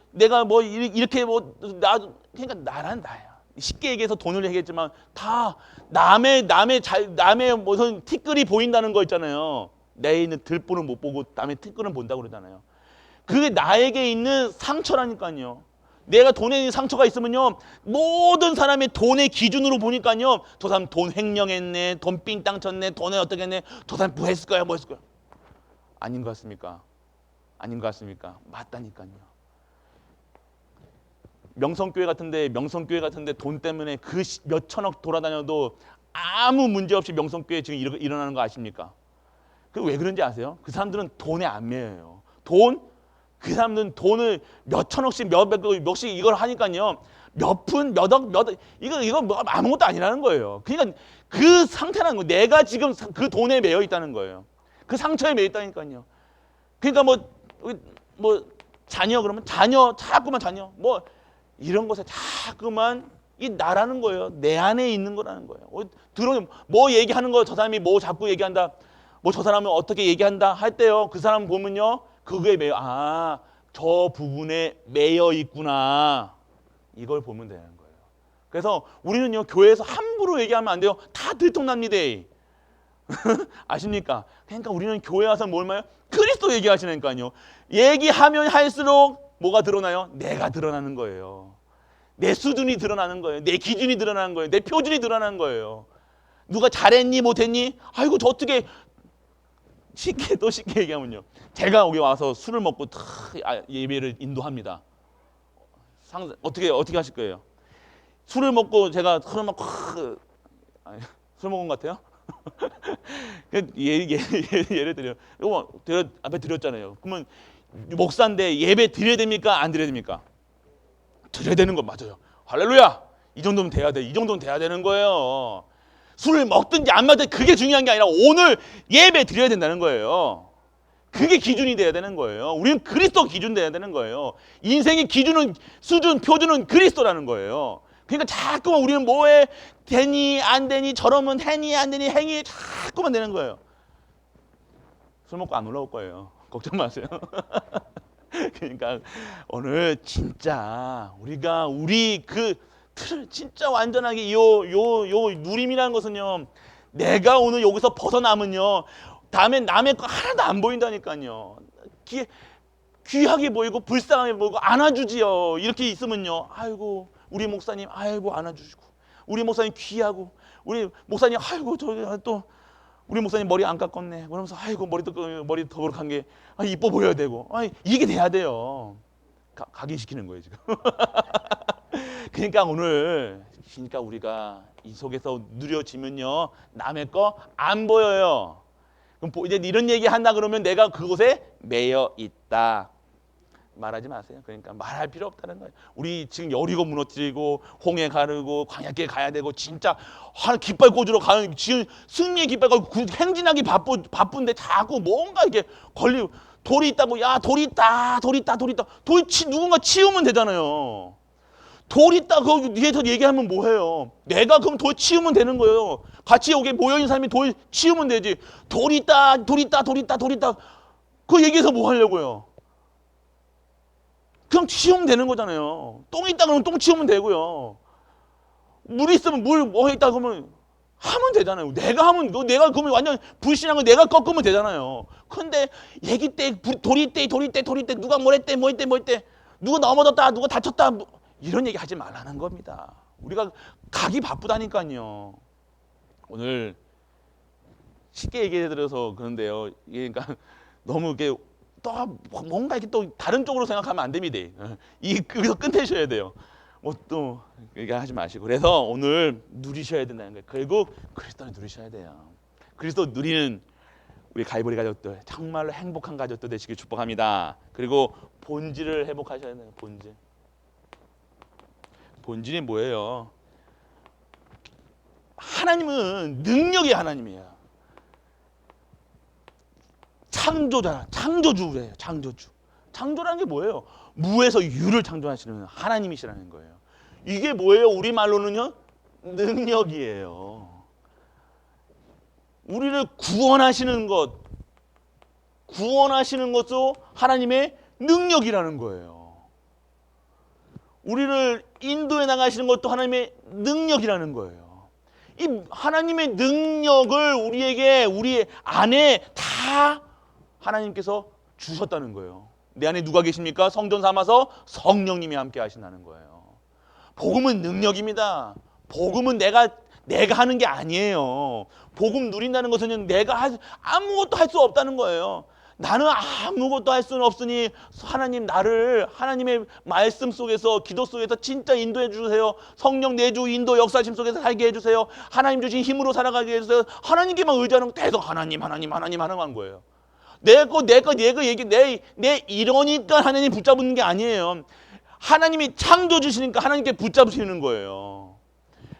내가 뭐 이렇게 그러니까 나란 나야. 쉽게 얘기해서 돈을 얘기했지만 다 남의 무슨 티끌이 보인다는 거 있잖아요. 내 있는 들보는 못 보고 남의 티끌은 본다고 그러잖아요. 그게 나에게 있는 상처라니까요. 내가 돈에 상처가 있으면요, 모든 사람의 돈의 기준으로 보니까요, 저 사람 돈 횡령했네, 돈 삥땅 쳤네, 돈에 어떻게 했네, 저 사람 뭐 했을 거야, 뭐 했을 거야. 아닌 것 같습니까? 아닌 것 같습니까? 맞다니까요. 명성교회 같은데 돈 때문에 그 몇 천억 돌아다녀도 아무 문제 없이 명성교회 지금 일어나는 거 아십니까? 그 왜 그런지 아세요? 그 사람들은 돈에 안 매여요. 그 사람들은 돈을 몇 천억씩 몇씩 이걸 하니까요. 몇 푼, 몇 억, 이거 뭐 아무것도 아니라는 거예요. 그러니까 그 상태라는 거예요. 내가 지금 그 돈에 매여 있다는 거예요. 그 상처에 매여 있다니까요. 그러니까 자녀 그러면 자꾸만 자녀 이런 것에 자꾸만 이 나라는 거예요. 내 안에 있는 거라는 거예요. 뭐 얘기하는 거 저 사람이 뭐 자꾸 얘기한다. 뭐 저 사람은 어떻게 얘기한다 할 때요. 그 사람 보면요. 그거에 매여 저 부분에 매여 있구나. 이걸 보면 되는 거예요. 그래서 우리는요. 교회에서 함부로 얘기하면 안 돼요. 다 들통납니다. 아십니까? 그러니까 우리는 교회 와서 뭘 말해요? 그리스도 얘기하시니까요. 얘기하면 할수록 뭐가 드러나요? 내가 드러나는 거예요. 내 수준이 드러나는 거예요. 내 기준이 드러나는 거예요. 내 표준이 드러나는 거예요. 누가 잘했니 못했니? 아이고 저 어떻게 쉽게 얘기하면요. 제가 여기 와서 술을 먹고 예배를 인도합니다. 어떻게 하실 거예요? 술을 먹고 제가 술 먹은 것 같아요? 예를 들어요. 이거 앞에 드렸잖아요. 그러면 목사인데 예배 드려야 됩니까? 안 드려야 됩니까? 드려야 되는 거 맞아요. 할렐루야! 이 정도면 돼야 돼. 이 정도면 돼야 되는 거예요. 술을 먹든지 안 먹든지 그게 중요한 게 아니라 오늘 예배 드려야 된다는 거예요. 그게 기준이 돼야 되는 거예요. 우리는 그리스도 기준 돼야 되는 거예요. 인생의 기준은 표준은 그리스도라는 거예요. 그러니까 자꾸만 우리는 뭐해? 되니 안 되니 저러면 되니 안 되니 행위 자꾸만 되는 거예요. 술 먹고 안 올라올 거예요. 걱정 마세요. 그러니까 오늘 진짜 우리 그 틀을 진짜 완전하게 요 누림이라는 것은요. 내가 오늘 여기서 벗어나면요. 다음에 남의 거 하나도 안 보인다니까요. 귀하게 보이고 불쌍하게 보이고 안아주지요. 이렇게 있으면요. 아이고 우리 목사님 아이고 안아주시고 우리 목사님 귀하고 우리 목사님 아이고 또 우리 목사님 머리 안 깎았네. 그러면서 아이고 머리 더부룩한 게 이뻐 보여야 되고 이게 돼야 돼요. 각인시키는 거예요 지금. 그러니까 오늘 우리가 이 속에서 누려지면요 남의 거 안 보여요. 그럼 이제 이런 얘기 한다 그러면 내가 그곳에 매여 있다. 말하지 마세요. 그러니까 말할 필요 없다는 거예요. 우리 지금 여리고 무너뜨리고 홍해 가르고 광야길 가야 되고 진짜 깃발 꽂으러 가는 지금 승리의 깃발 꽂고 행진하기 바쁜데 자꾸 뭔가 이게 걸리고 돌이 있다고 돌이 있다. 누군가 치우면 되잖아요. 돌 있다 거기 위에서 얘기하면 뭐해요? 내가 그럼 돌 치우면 되는 거예요. 같이 여기 모여있는 사람이 돌 치우면 되지. 돌 있다. 그 얘기해서 뭐 하려고요? 그냥 치우면 되는 거잖아요. 똥 있다 그러면 똥 치우면 되고요. 물 있으면 뭐 있다 그러면 하면 되잖아요. 내가 그러면 완전 불신한 거 내가 꺾으면 되잖아요. 근데 얘기 때 돌이 있대 누가 뭘 했대 누가 넘어졌다 누가 다쳤다 이런 얘기 하지 말라는 겁니다. 우리가 가기 바쁘다니까요. 오늘 쉽게 얘기해 드려서 그런데요. 그러니까 너무 이게 또 뭔가 이렇게 또 다른 쪽으로 생각하면 안 됩니다. 여기서 끝내셔야 돼요. 또 얘기하지 마시고. 그래서 오늘 누리셔야 된다는 거예요. 결국 그리스도를 누리셔야 돼요. 그리스도 누리는 우리 가이보리 가족들 정말로 행복한 가족들 되시길 축복합니다. 그리고 본질을 회복하셔야 돼요. 본질이 뭐예요? 하나님은 능력의 하나님이에요. 창조주래요. 창조라는 게 뭐예요? 무에서 유를 창조하시는 하나님이시라는 거예요. 이게 뭐예요? 우리말로는요? 능력이에요. 우리를 구원하시는 것도 하나님의 능력이라는 거예요. 우리를 인도해 나가시는 것도 하나님의 능력이라는 거예요. 이 하나님의 능력을 우리 안에 다 하나님께서 주셨다는 거예요. 내 안에 누가 계십니까? 성전 삼아서 성령님이 함께 하신다는 거예요. 복음은 능력입니다. 복음은 내가 하는 게 아니에요. 복음 누린다는 것은 내가 아무것도 할 수 없다는 거예요. 나는 아무것도 할 수는 없으니 하나님 나를 하나님의 말씀 속에서 기도 속에서 진짜 인도해 주세요. 성령 내주 인도 역사심 속에서 살게 해주세요. 하나님 주신 힘으로 살아가게 해주세요. 하나님께만 의지하는 계속 하나님 하는 거예요. 내 이러니까 하나님 붙잡는 게 아니에요. 하나님이 창조 주시니까 하나님께 붙잡으시는 거예요.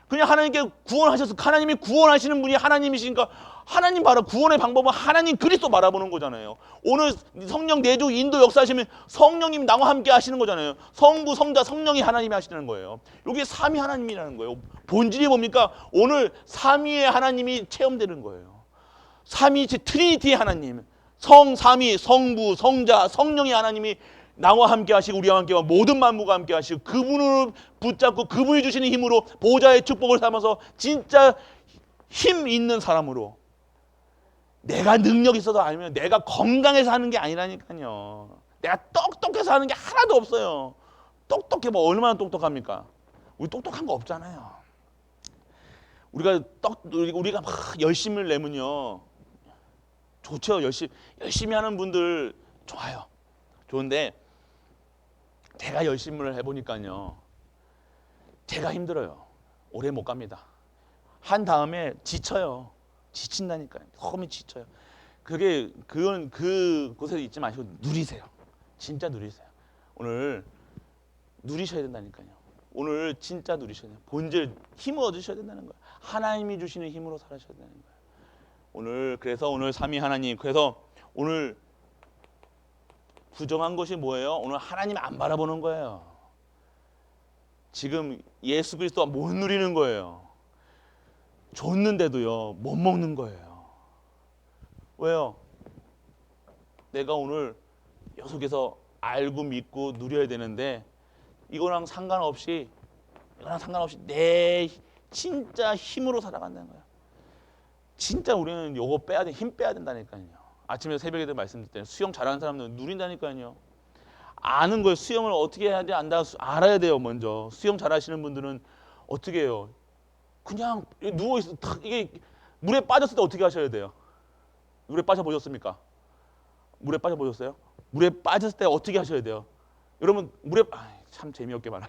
그냥 하나님께 구원하셔서 하나님이 구원하시는 분이 하나님이시니까 하나님 바라 구원의 방법은 하나님 그리스도 바라보는 거잖아요. 오늘 성령 내주 인도 역사하시면 성령님 나와 함께 하시는 거잖아요. 성부 성자 성령이 하나님이 하시는 거예요. 여기 삼위 하나님이라는 거예요. 본질이 뭡니까? 오늘 삼위의 하나님이 체험되는 거예요. 삼위체 트리니티의 하나님, 성삼위 성부 성자 성령의 하나님이 나와 함께 하시고 우리와 함께 모든 만무가 함께 하시고 그분을 붙잡고 그분이 주시는 힘으로 보좌의 축복을 삼아서 진짜 힘 있는 사람으로 내가 능력이 있어도 아니면 내가 건강해서 하는 게 아니라니까요. 내가 똑똑해서 하는 게 하나도 없어요. 똑똑해 뭐 얼마나 똑똑합니까? 우리 똑똑한 거 없잖아요. 우리가 막 열심을 내면요 좋죠. 열심히 하는 분들 좋아요. 좋은데 제가 열심을 해보니까요 제가 힘들어요. 오래 못 갑니다. 한 다음에 지쳐요. 지친다니까요. 너무 지쳐요. 그건 그곳에 있지 마시고 누리세요. 진짜 누리세요. 오늘 누리셔야 된다니까요. 오늘 진짜 누리셔야 돼요. 본질 힘을 얻으셔야 된다는 거예요. 하나님이 주시는 힘으로 살아셔야 되는 거예요. 그래서 오늘 삼위 하나님, 그래서 오늘 부정한 것이 뭐예요? 오늘 하나님 안 바라보는 거예요. 지금 예수 그리스도가 못 누리는 거예요. 줬는데도요 못 먹는 거예요. 왜요? 내가 오늘 계속해서 알고 믿고 누려야 되는데 이거랑 상관없이 내 진짜 힘으로 살아간다는 거예요. 진짜 우리는 요거 빼야 돼. 힘 빼야 된다니까요. 아침에 새벽에도 말씀드릴 때 수영 잘하는 사람들은 누린다니까요. 아는 거예요. 수영을 어떻게 해야 돼? 알아야 돼요. 먼저 수영 잘하시는 분들은 어떻게 해요? 그냥 누워있어. 이게 물에 빠졌을 때 어떻게 하셔야 돼요? 물에 빠져보셨습니까? 물에 빠져보셨어요? 물에 빠졌을 때 어떻게 하셔야 돼요? 여러분 참 재미없게 말하.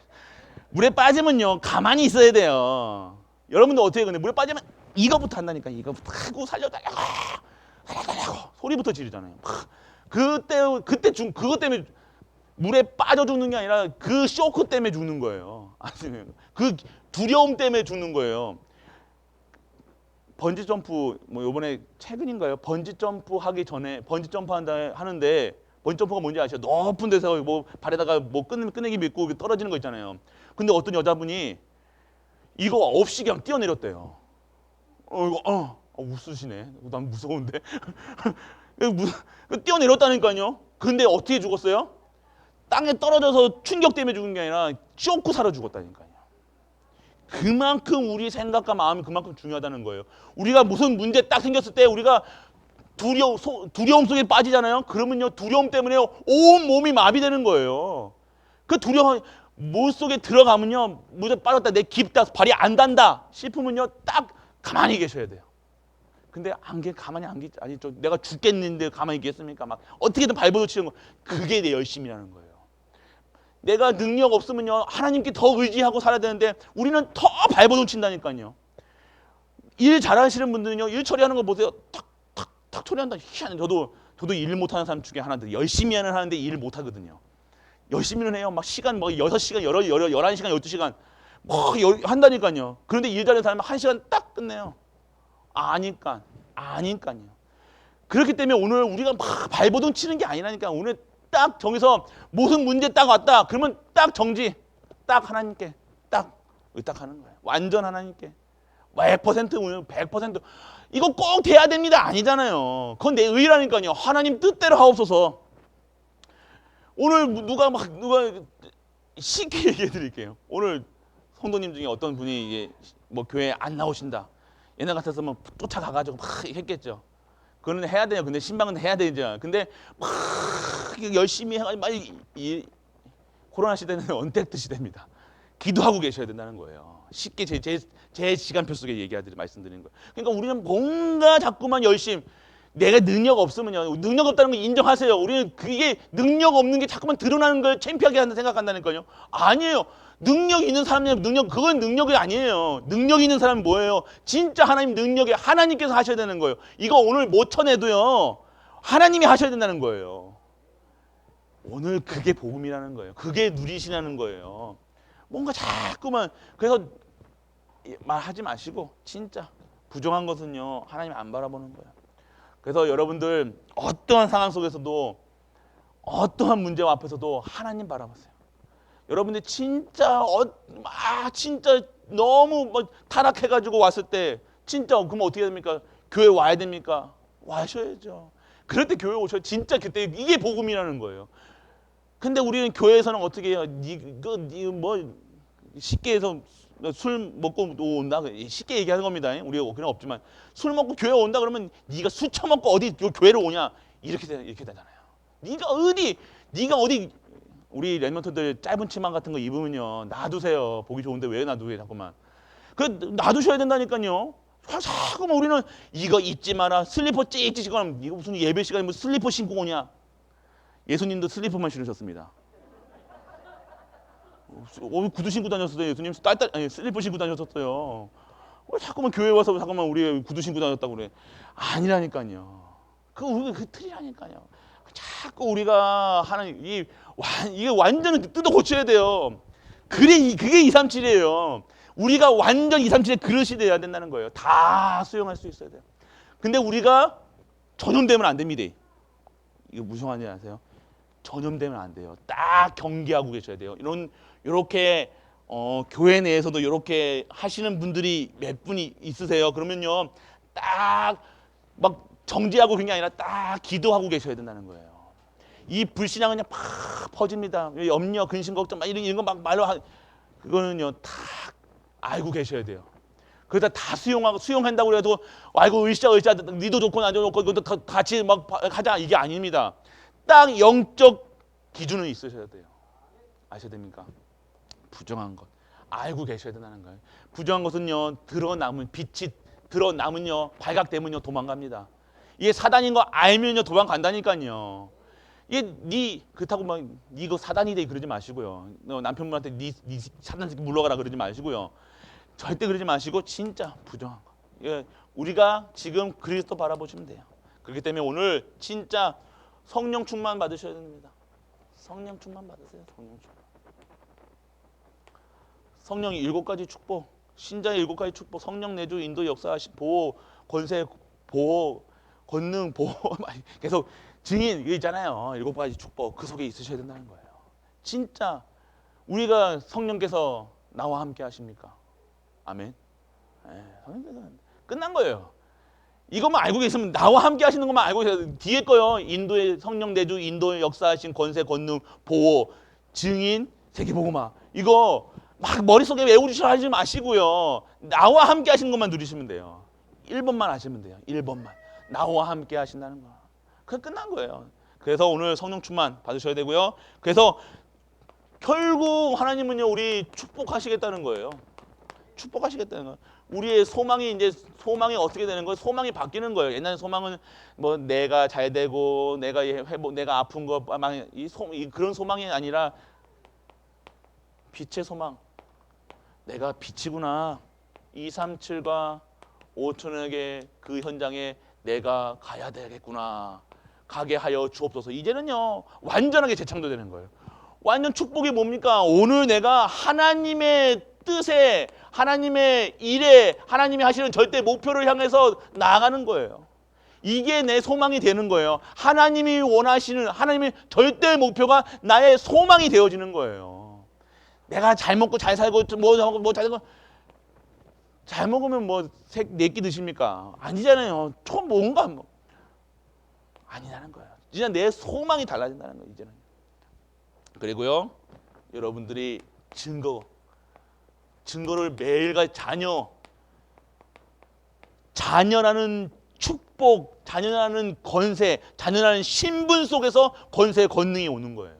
물에 빠지면요 가만히 있어야 돼요. 여러분들 어떻게 근데 물에 빠지면 이거부터 한다니까. 이거부터 하고 살려달라고 소리부터 지르잖아요. 그것 때문에 물에 빠져 죽는 게 아니라 그 쇼크 때문에 죽는 거예요. 그 두려움 때문에 죽는 거예요. 번지 점프 요번에 최근인가요? 번지 점프 하기 전에 번지 점프 하는데 번지 점프가 뭔지 아시죠? 높은 데서 발에다가 끄내기 믿고 떨어지는 거 있잖아요. 근데 어떤 여자분이 이거 없이 그냥 뛰어내렸대요. 웃으시네. 난 무서운데. 뛰어내렸다니까요. 근데 어떻게 죽었어요? 땅에 떨어져서 충격 때문에 죽은 게 아니라 쇼크 사러 죽었다니까요. 그만큼 우리 생각과 마음이 그만큼 중요하다는 거예요. 우리가 무슨 문제 딱 생겼을 때 우리가 두려움 속에 빠지잖아요. 그러면요 두려움 때문에 온 몸이 마비되는 거예요. 그 두려움 물 속에 들어가면요 물에 빠졌다 내 깊다 발이 안 닿는다 싶으면요 딱 가만히 계셔야 돼요. 근데 가만히 안 계시죠. 내가 죽겠는데 가만히 있겠습니까? 막 어떻게든 발버둥 치는 거. 그게 내 열심이라는 거예요. 내가 능력 없으면요 하나님께 더 의지하고 살아야 되는데 우리는 더 발버둥 친다니까요. 일 잘하시는 분들은요 일 처리하는 거 보세요. 탁 처리한다. 희한해. 저도 일 못하는 사람 중에 하나인데 열심히 하는데 일을 못하거든요. 열심히는 해요. 막 시간 6시간, 11시간, 12시간 막 한다니까요. 그런데 일 잘하는 사람은 1시간 딱 끝내요. 아니까요. 그렇기 때문에 오늘 우리가 막 발버둥 치는 게 아니라니까. 오늘 딱 정해서 무슨 문제 딱 왔다. 그러면 딱 정지. 딱 하나님께 딱 의탁하는 거예요. 완전 하나님께. 100% 100% 이거 꼭 돼야 됩니다. 아니잖아요. 그건 내 의라니까요. 하나님 뜻대로 하옵소서. 오늘 누가 쉽게 얘기해 드릴게요. 오늘 성도님 중에 어떤 분이 교회에 안 나오신다. 옛날 같았으면 쫓아가가지고 막 했겠죠. 그거는 해야 돼요. 근데 신방은 해야 되죠. 근데 막 열심히 해가지고 코로나 시대는 언택트 시대입니다. 기도하고 계셔야 된다는 거예요. 쉽게 제 시간표 속에 말씀드리는 거예요. 그러니까 우리는 뭔가 자꾸만 열심. 내가 능력 없으면요. 능력 없다는 걸 인정하세요. 우리는 그게 능력 없는 게 자꾸만 드러나는 걸 창피하게 생각한다니까요. 아니에요. 능력 있는 사람이 그건 능력이 아니에요. 능력 있는 사람은 뭐예요? 진짜 하나님 능력에 하나님께서 하셔야 되는 거예요. 이거 오늘 못 쳐내도요. 하나님이 하셔야 된다는 거예요. 오늘 그게 복음이라는 거예요. 그게 누리시라는 거예요. 뭔가 자꾸만 그래서 말하지 마시고 진짜 부정한 것은요. 하나님 안 바라보는 거예요. 그래서 여러분들 어떠한 상황 속에서도 어떠한 문제와 앞에서도 하나님 바라보세요. 여러분들 진짜 진짜 너무 타락해가지고 왔을 때 진짜 그러면 어떻게 됩니까? 교회 와야 됩니까? 와셔야죠. 그럴 때 교회 오셔야 진짜 그때 이게 복음이라는 거예요. 근데 우리는 교회에서는 어떻게 해요? 쉽게 해서 술 먹고 온다 쉽게 얘기하는 겁니다. 우리가 그냥 없지만 술 먹고 교회 온다 그러면 네가 술 처먹고 어디 교회를 오냐 이렇게 되잖아요. 네가 어디 우리 랩런트들 짧은 치마 같은 거 입으면요 놔두세요. 보기 좋은데 왜 놔두게 자꾸만 그 놔두셔야 된다니까요. 자꾸만 우리는 이거 입지 마라 슬리퍼 찍찍 신고 이거 무슨 예배 시간에 뭐 슬리퍼 신고 오냐. 예수님도 슬리퍼만 신으셨습니다. 구두 신고 다녔어요. 예수님 슬리퍼 신고 다녔었어요. 왜 자꾸만 교회 와서 자꾸만 우리 구두 신고 다녔다고 그래. 아니라니까요. 그 틀이라니까요. 자꾸 우리가 하는 이게 완전히 뜯어 고쳐야 돼요. 그게 237이에요. 우리가 완전 237의 그릇이 돼야 된다는 거예요. 다 수용할 수 있어야 돼요. 근데 우리가 전염되면 안 됩니다. 이거 무슨 말인지 아세요? 전염되면 안 돼요. 딱 경계하고 계셔야 돼요. 이렇게 교회 내에서도 이렇게 하시는 분들이 몇 분이 있으세요. 그러면요, 딱 막 정지하고 그런 게 아니라 딱 기도하고 계셔야 된다는 거예요. 이 불신앙은 그냥 팍 퍼집니다. 염려, 근심, 걱정 이런 거 막 말로 그거는요 다 알고 계셔야 돼요. 그러다 다 수용한다고 해도 아이고 으쌰 니도 좋고 나도 좋고 이것도 같이 막 하자 이게 아닙니다. 딱 영적 기준은 있으셔야 돼요. 아셔야 됩니까? 부정한 것 알고 계셔야 된다는 거예요. 부정한 것은요 빛이 드러나면요 발각되면요 도망갑니다. 이게 사단인 거 알면요 도망간다니까요. 이게 그렇다고 막 이거 사단이 돼 그러지 마시고요. 남편분한테 네 사단 새끼 물러가라 그러지 마시고요. 절대 그러지 마시고 진짜 부정한 거. 우리가 지금 그리스도 바라보시면 돼요. 그렇기 때문에 오늘 진짜 성령 충만 받으셔야 됩니다. 성령 충만 받으세요. 성령 충만. 성령의 7가지 축복, 신자의 7가지 축복, 성령 내주 인도 역사하신 보호, 권세 보호, 권능 보호 계속 증인 이거 있잖아요. 7가지 축복 그 속에 있으셔야 된다는 거예요. 진짜 우리가 성령께서 나와 함께 하십니까? 아멘. 성령께서 끝난 거예요. 이것만 알고 계시면 나와 함께 하시는 것만 알고 계세요. 뒤에 거요. 인도의 성령 내주, 인도의 역사하신 권세, 권능, 보호, 증인, 세계복음화. 이거 막 머릿속에 외우시려 하지 마시고요. 나와 함께 하시는 것만 누리시면 돼요. 1번만 하시면 돼요. 1번만. 나와 함께 하신다는 거. 그게 끝난 거예요. 그래서 오늘 성령 충만 받으셔야 되고요. 그래서 결국 하나님은요 우리 축복하시겠다는 거예요. 축복하시겠다는 거예요. 우리의 소망이 어떻게 되는 거예요? 소망이 바뀌는 거예요. 옛날 소망은 뭐 내가 잘 되고 내가 아픈 거 그런 소망이 아니라 빛의 소망. 내가 빛이구나. 237과 5천에게 그 현장에 내가 가야 되겠구나. 가게 하여 주옵소서. 이제는요 완전하게 재창조되는 거예요. 완전 축복이 뭡니까? 오늘 내가 하나님의 뜻에 하나님의 일에 하나님이 하시는 절대 목표를 향해서 나아가는 거예요. 이게 내 소망이 되는 거예요. 하나님이 원하시는 하나님의 절대 목표가 나의 소망이 되어지는 거예요. 내가 잘 먹고 잘 살고 잘 살고 잘 먹으면 뭐 4끼 드십니까? 아니잖아요. 뭔가 아니라는 거예요. 진짜 내 소망이 달라진다는 거예요. 이제는. 그리고요 여러분들이 증거를 매일같이 자녀라는 축복, 자녀라는 권세, 자녀라는 신분 속에서 권세의 권능이 오는 거예요.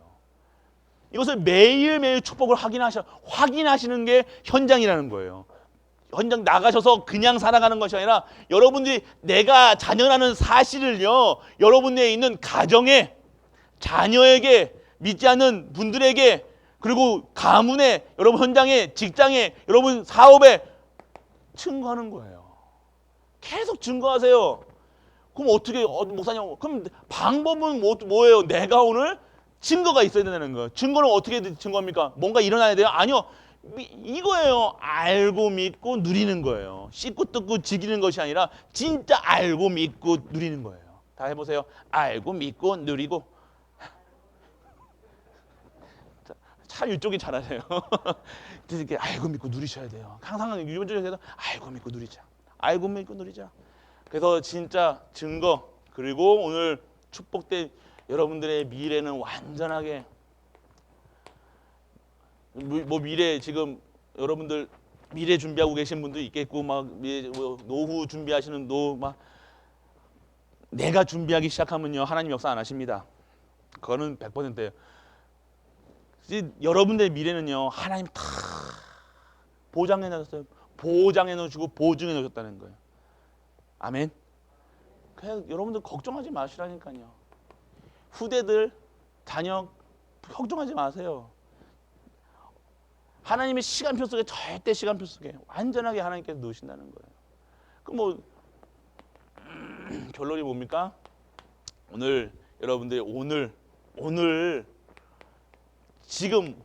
이것을 매일매일 축복을 확인하시는 게 현장이라는 거예요. 현장 나가셔서 그냥 살아가는 것이 아니라 여러분들이 내가 자녀라는 사실을요, 여러분 내에 있는 가정에, 자녀에게, 믿지 않는 분들에게, 그리고 가문에, 여러분 현장에, 직장에, 여러분 사업에 증거하는 거예요. 계속 증거하세요. 그럼 어떻게, 목사님, 그럼 방법은 뭐예요? 내가 오늘 증거가 있어야 된다는 거예요. 증거는 어떻게 증거합니까? 뭔가 일어나야 돼요? 아니요. 이거예요. 알고 믿고 누리는 거예요. 씹고 뜯고 즐기는 것이 아니라 진짜 알고 믿고 누리는 거예요. 다 해보세요. 알고 믿고 누리고. 참 이쪽이 잘하세요. 이렇게 알고 믿고 누리셔야 돼요. 항상 유전적으로 알고 믿고 누리자. 알고 믿고 누리자. 그래서 진짜 증거, 그리고 오늘 축복된 여러분들의 미래는 완전하게, 뭐 미래, 지금 여러분들 미래 준비하고 계신 분도 있겠고, 막 노후 준비하시는 막 내가 준비하기 시작하면요 하나님 역사 안 하십니다. 그거는 100%예요. 여러분들의 미래는요 하나님 다 보장해 놨어요. 보장해 놓으시고 보증해 놓으셨다는 거예요. 아멘. 그냥 여러분들 걱정하지 마시라니까요. 후대들, 자녀 걱정하지 마세요. 하나님의 시간표 속에, 절대 시간표 속에 완전하게 하나님께서 넣으신다는 거예요. 그럼 뭐 결론이 뭡니까? 오늘 여러분들이 오늘 지금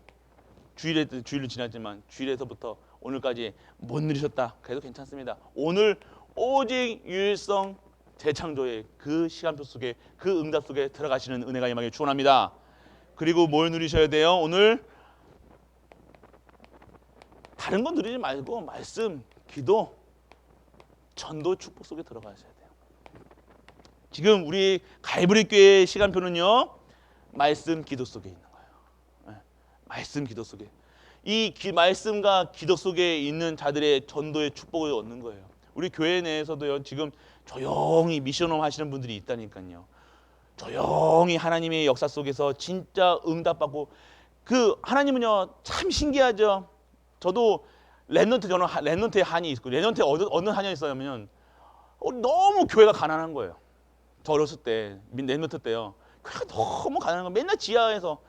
주일을 지났지만 주일에서부터 오늘까지 못 누리셨다 그래도 괜찮습니다. 오늘 오직 유일성 재창조의 그 시간표 속에, 그 응답 속에 들어가시는 은혜가 임하길 축원합니다. 그리고 뭘 누리셔야 돼요? 오늘 다른 건 누리지 말고 말씀, 기도, 전도, 축복 속에 들어가셔야 돼요. 지금 우리 갈보리 교회의 시간표는요 말씀, 기도 속에 있는 거예요. 말씀, 기도 속에, 이 말씀과 기도 속에 있는 자들의 전도의 축복을 얻는 거예요. 우리 교회 내에서도요 지금 조용히 미션홈 하시는 분들이 있다니까요. 조용히 하나님의 역사 속에서 진짜 응답받고, 그 하나님은요 참 신기하죠. 저도 랩넌트에 한이 있고, 랩넌트에 어느 한이 있어야면 너무 교회가 가난한 거예요. 저 어렸을 때 랩넌트 때요 교회가 너무 가난한 거예요. 맨날 지하에서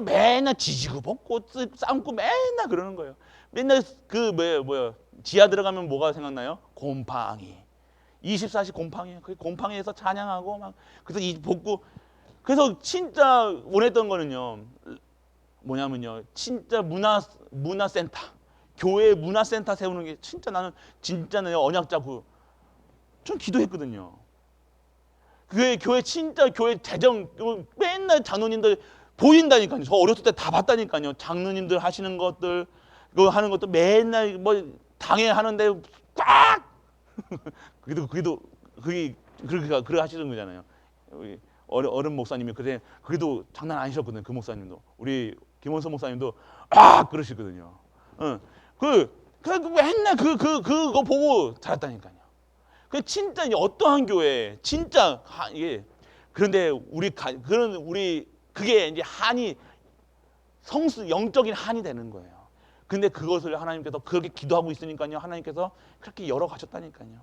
맨날 지지고 볶고 삶고 맨날 그러는 거예요. 맨날 그 뭐야 지하 들어가면 뭐가 생각나요? 곰팡이. 24시 곰팡이에요. 그 곰팡이에서 찬양하고 막 그래서 이 볶고, 그래서 진짜 원했던 거는요 뭐냐면요 진짜 문화센터, 교회 문화센터 세우는 게 진짜 나는 진짜는 언약자고 좀 기도했거든요. 교회 진짜 교회 재정 맨날 장로님들 보인다니까요. 저 어렸을 때 다 봤다니까요. 장로님들 하시는 것들, 그거 하는 것도 맨날 뭐 당회 하는데 꽉 그게 그렇게 하시는 거잖아요. 우리 어른 목사님이 그래도 장난 아니셨거든요. 그 목사님도, 우리 김원석 목사님도 그러시거든요. 맨날 그거 보고 자랐다니까요. 그 진짜 어떠한 교회 진짜 이게, 그런데 그게 이제 한이 영적인 한이 되는 거예요. 근데 그것을 하나님께서 그렇게 기도하고 있으니까요 하나님께서 그렇게 열어가셨다니까요.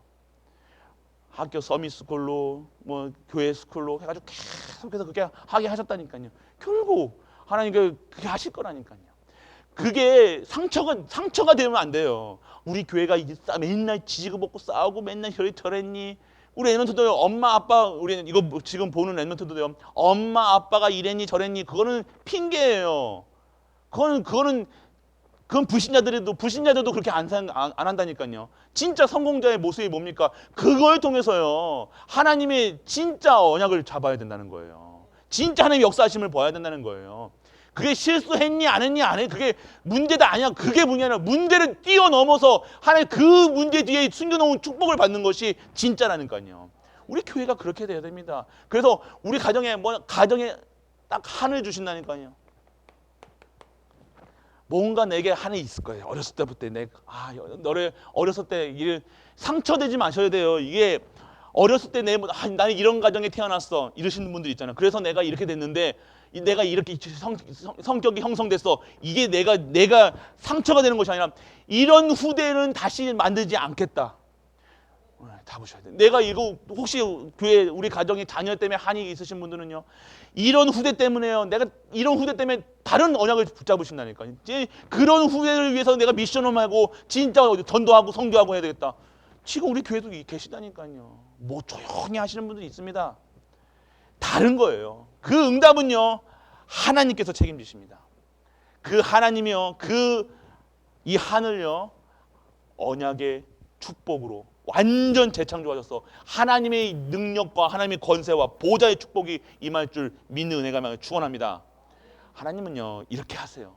학교 서밋스쿨로 뭐 교회 스쿨로 해가지고 계속해서 그렇게 하게 하셨다니까요. 결국 하나님께서 그렇게 하실 거라니까요. 그게 상처가 되면 안 돼요. 우리 교회가 맨날 지지고 볶고 싸우고 맨날 저랬니? 우리 랩넌트도 엄마 아빠, 우리 이거 지금 보는 랩넌트도요 엄마 아빠가 이랬니 저랬니, 그거는 핑계예요. 그건 불신자들도 그렇게 안 한다니까요. 진짜 성공자의 모습이 뭡니까? 그걸 통해서요 하나님의 진짜 언약을 잡아야 된다는 거예요. 진짜 하나님의 역사하심을 봐야 된다는 거예요. 그게 실수했니 안 했니 안 해, 그게 문제가 아니야. 그게 문제가 아니라 문제를 뛰어넘어서 하나님 그 문제 뒤에 숨겨놓은 축복을 받는 것이 진짜라니까요. 우리 교회가 그렇게 돼야 됩니다. 그래서 우리 가정에 딱 한을 주신다니까요. 뭔가 내게 한이 있을 거예요. 어렸을 때부터 너를 어렸을 때 상처되지 마셔야 돼요. 이게 어렸을 때 나는 이런 가정에 태어났어 이러시는 분들 있잖아요. 그래서 내가 이렇게 됐는데 내가 이렇게 성격이 형성됐어. 이게 내가 상처가 되는 것이 아니라 이런 후대는 다시 만들지 않겠다. 다 보셔야 돼요. 내가 이거 혹시 교회 우리 가정에 자녀 때문에 한이 있으신 분들은요. 이런 후대 때문에요. 내가 이런 후대 때문에 다른 언약을 붙잡으신다니까요. 그런 후대를 위해서 내가 미션홈하고 진짜 전도하고 선교하고 해야 되겠다. 지금 우리 교회도 계시다니까요. 뭐 조용히 하시는 분들이 있습니다. 다른 거예요. 그 응답은요. 하나님께서 책임지십니다. 그 하나님이요. 이 하늘요. 언약의 축복으로 완전 재창조하셔서 하나님의 능력과 하나님의 권세와 보좌의 축복이 임할 줄 믿는 은혜가 축원합니다. 하나님은요. 이렇게 하세요.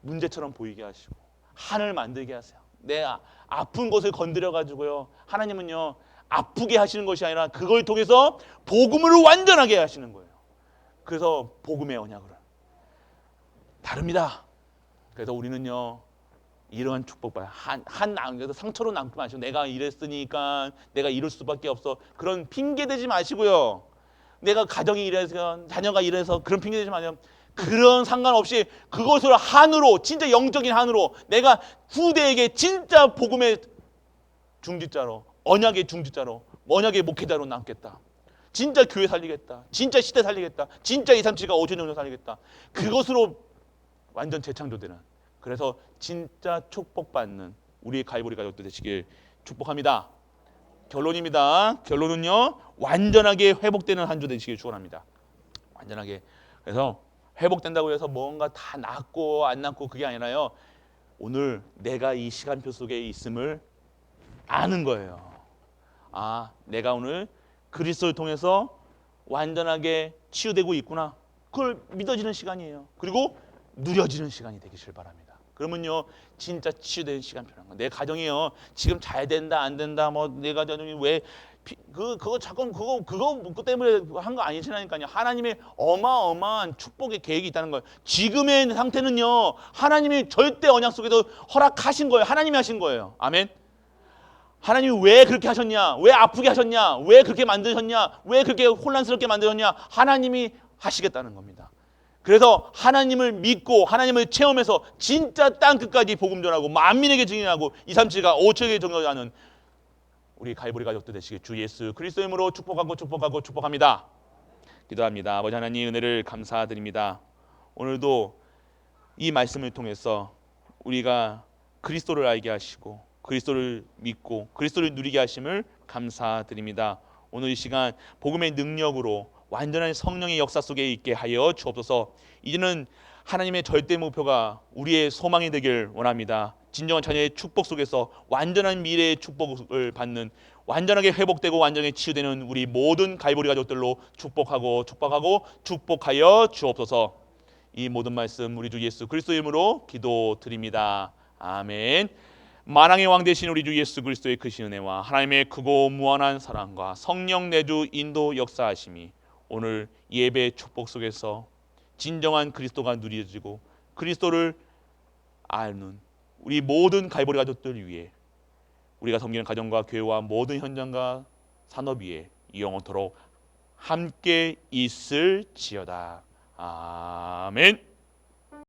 문제처럼 보이게 하시고 하늘 만들게 하세요. 내 아픈 것을 건드려 가지고요. 하나님은요. 아프게 하시는 것이 아니라 그걸 통해서 복음을 완전하게 하시는 거예요. 그래서 복음의 언약으로 다릅니다. 그래서 우리는요. 이러한 축복 봐요. 그래서 상처로 남지 마시고 내가 이랬으니까 내가 이럴 수밖에 없어. 그런 핑계 대지 마시고요. 내가 가정이 이래서 자녀가 이래서 그런 핑계 대지 마세요. 그런 상관없이 그것을 한으로 진짜 영적인 한으로 내가 후대에게 진짜 복음의 중지자로 언약의 중지자로 언약의 목회자로 남겠다. 진짜 교회 살리겠다. 진짜 시대 살리겠다. 진짜 237가 5천 년 살리겠다. 그것으로 완전 재창조되는 그래서 진짜 축복받는 우리 가이보리 가족들 되시길 축복합니다. 결론입니다. 결론은요. 완전하게 회복되는 한 주 되시길 축원합니다. 완전하게. 그래서 회복된다고 해서 뭔가 다 낫고 안 낫고 그게 아니라요. 오늘 내가 이 시간표 속에 있음을 아는 거예요. 아, 내가 오늘 그리스도를 통해서 완전하게 치유되고 있구나. 그걸 믿어지는 시간이에요. 그리고 누려지는 시간이 되기를 바랍니다. 그러면요 진짜 치유되는 시간 필요한 거예요. 내 가정이요 지금 잘 된다 안 된다 뭐 내 가정이 왜 그거 잠깐 그거 때문에 한 거 아니시라니까요. 하나님의 어마어마한 축복의 계획이 있다는 거예요. 지금의 상태는요 하나님이 절대 언약 속에서 허락하신 거예요. 하나님이 하신 거예요. 아멘. 하나님이 왜 그렇게 하셨냐? 왜 아프게 하셨냐? 왜 그렇게 만드셨냐? 왜 그렇게 혼란스럽게 만드셨냐? 하나님이 하시겠다는 겁니다. 그래서 하나님을 믿고 하나님을 체험해서 진짜 땅끝까지 복음 전하고 만민에게 증인하고 237가 5천에게 증거하는 우리 갈보리 가족들 되시길 주 예수 그리스도의 이름으로 축복하고 축복합니다. 기도합니다. 아버지 하나님 은혜를 감사드립니다. 오늘도 이 말씀을 통해서 우리가 그리스도를 알게 하시고 그리스도를 믿고 그리스도를 누리게 하심을 감사드립니다. 오늘 이 시간 복음의 능력으로 완전한 성령의 역사 속에 있게 하여 주옵소서. 이제는 하나님의 절대 목표가 우리의 소망이 되길 원합니다. 진정한 자녀의 축복 속에서 완전한 미래의 축복을 받는 완전하게 회복되고 완전히 치유되는 우리 모든 갈보리 가족들로 축복하여 주옵소서. 이 모든 말씀 우리 주 예수 그리스도의 이름으로 기도드립니다. 아멘. 만왕의 왕 되신 우리 주 예수 그리스도의 크신 은혜와 하나님의 크고 무한한 사랑과 성령 내주 인도 역사하심이 오늘 예배 축복 속에서 진정한 그리스도가 누려지고 그리스도를 아는 우리 모든 갈보리 가족들 위해 우리가 섬기는 가정과 교회와 모든 현장과 산업 위에 영원토록 함께 있을지어다. 아멘.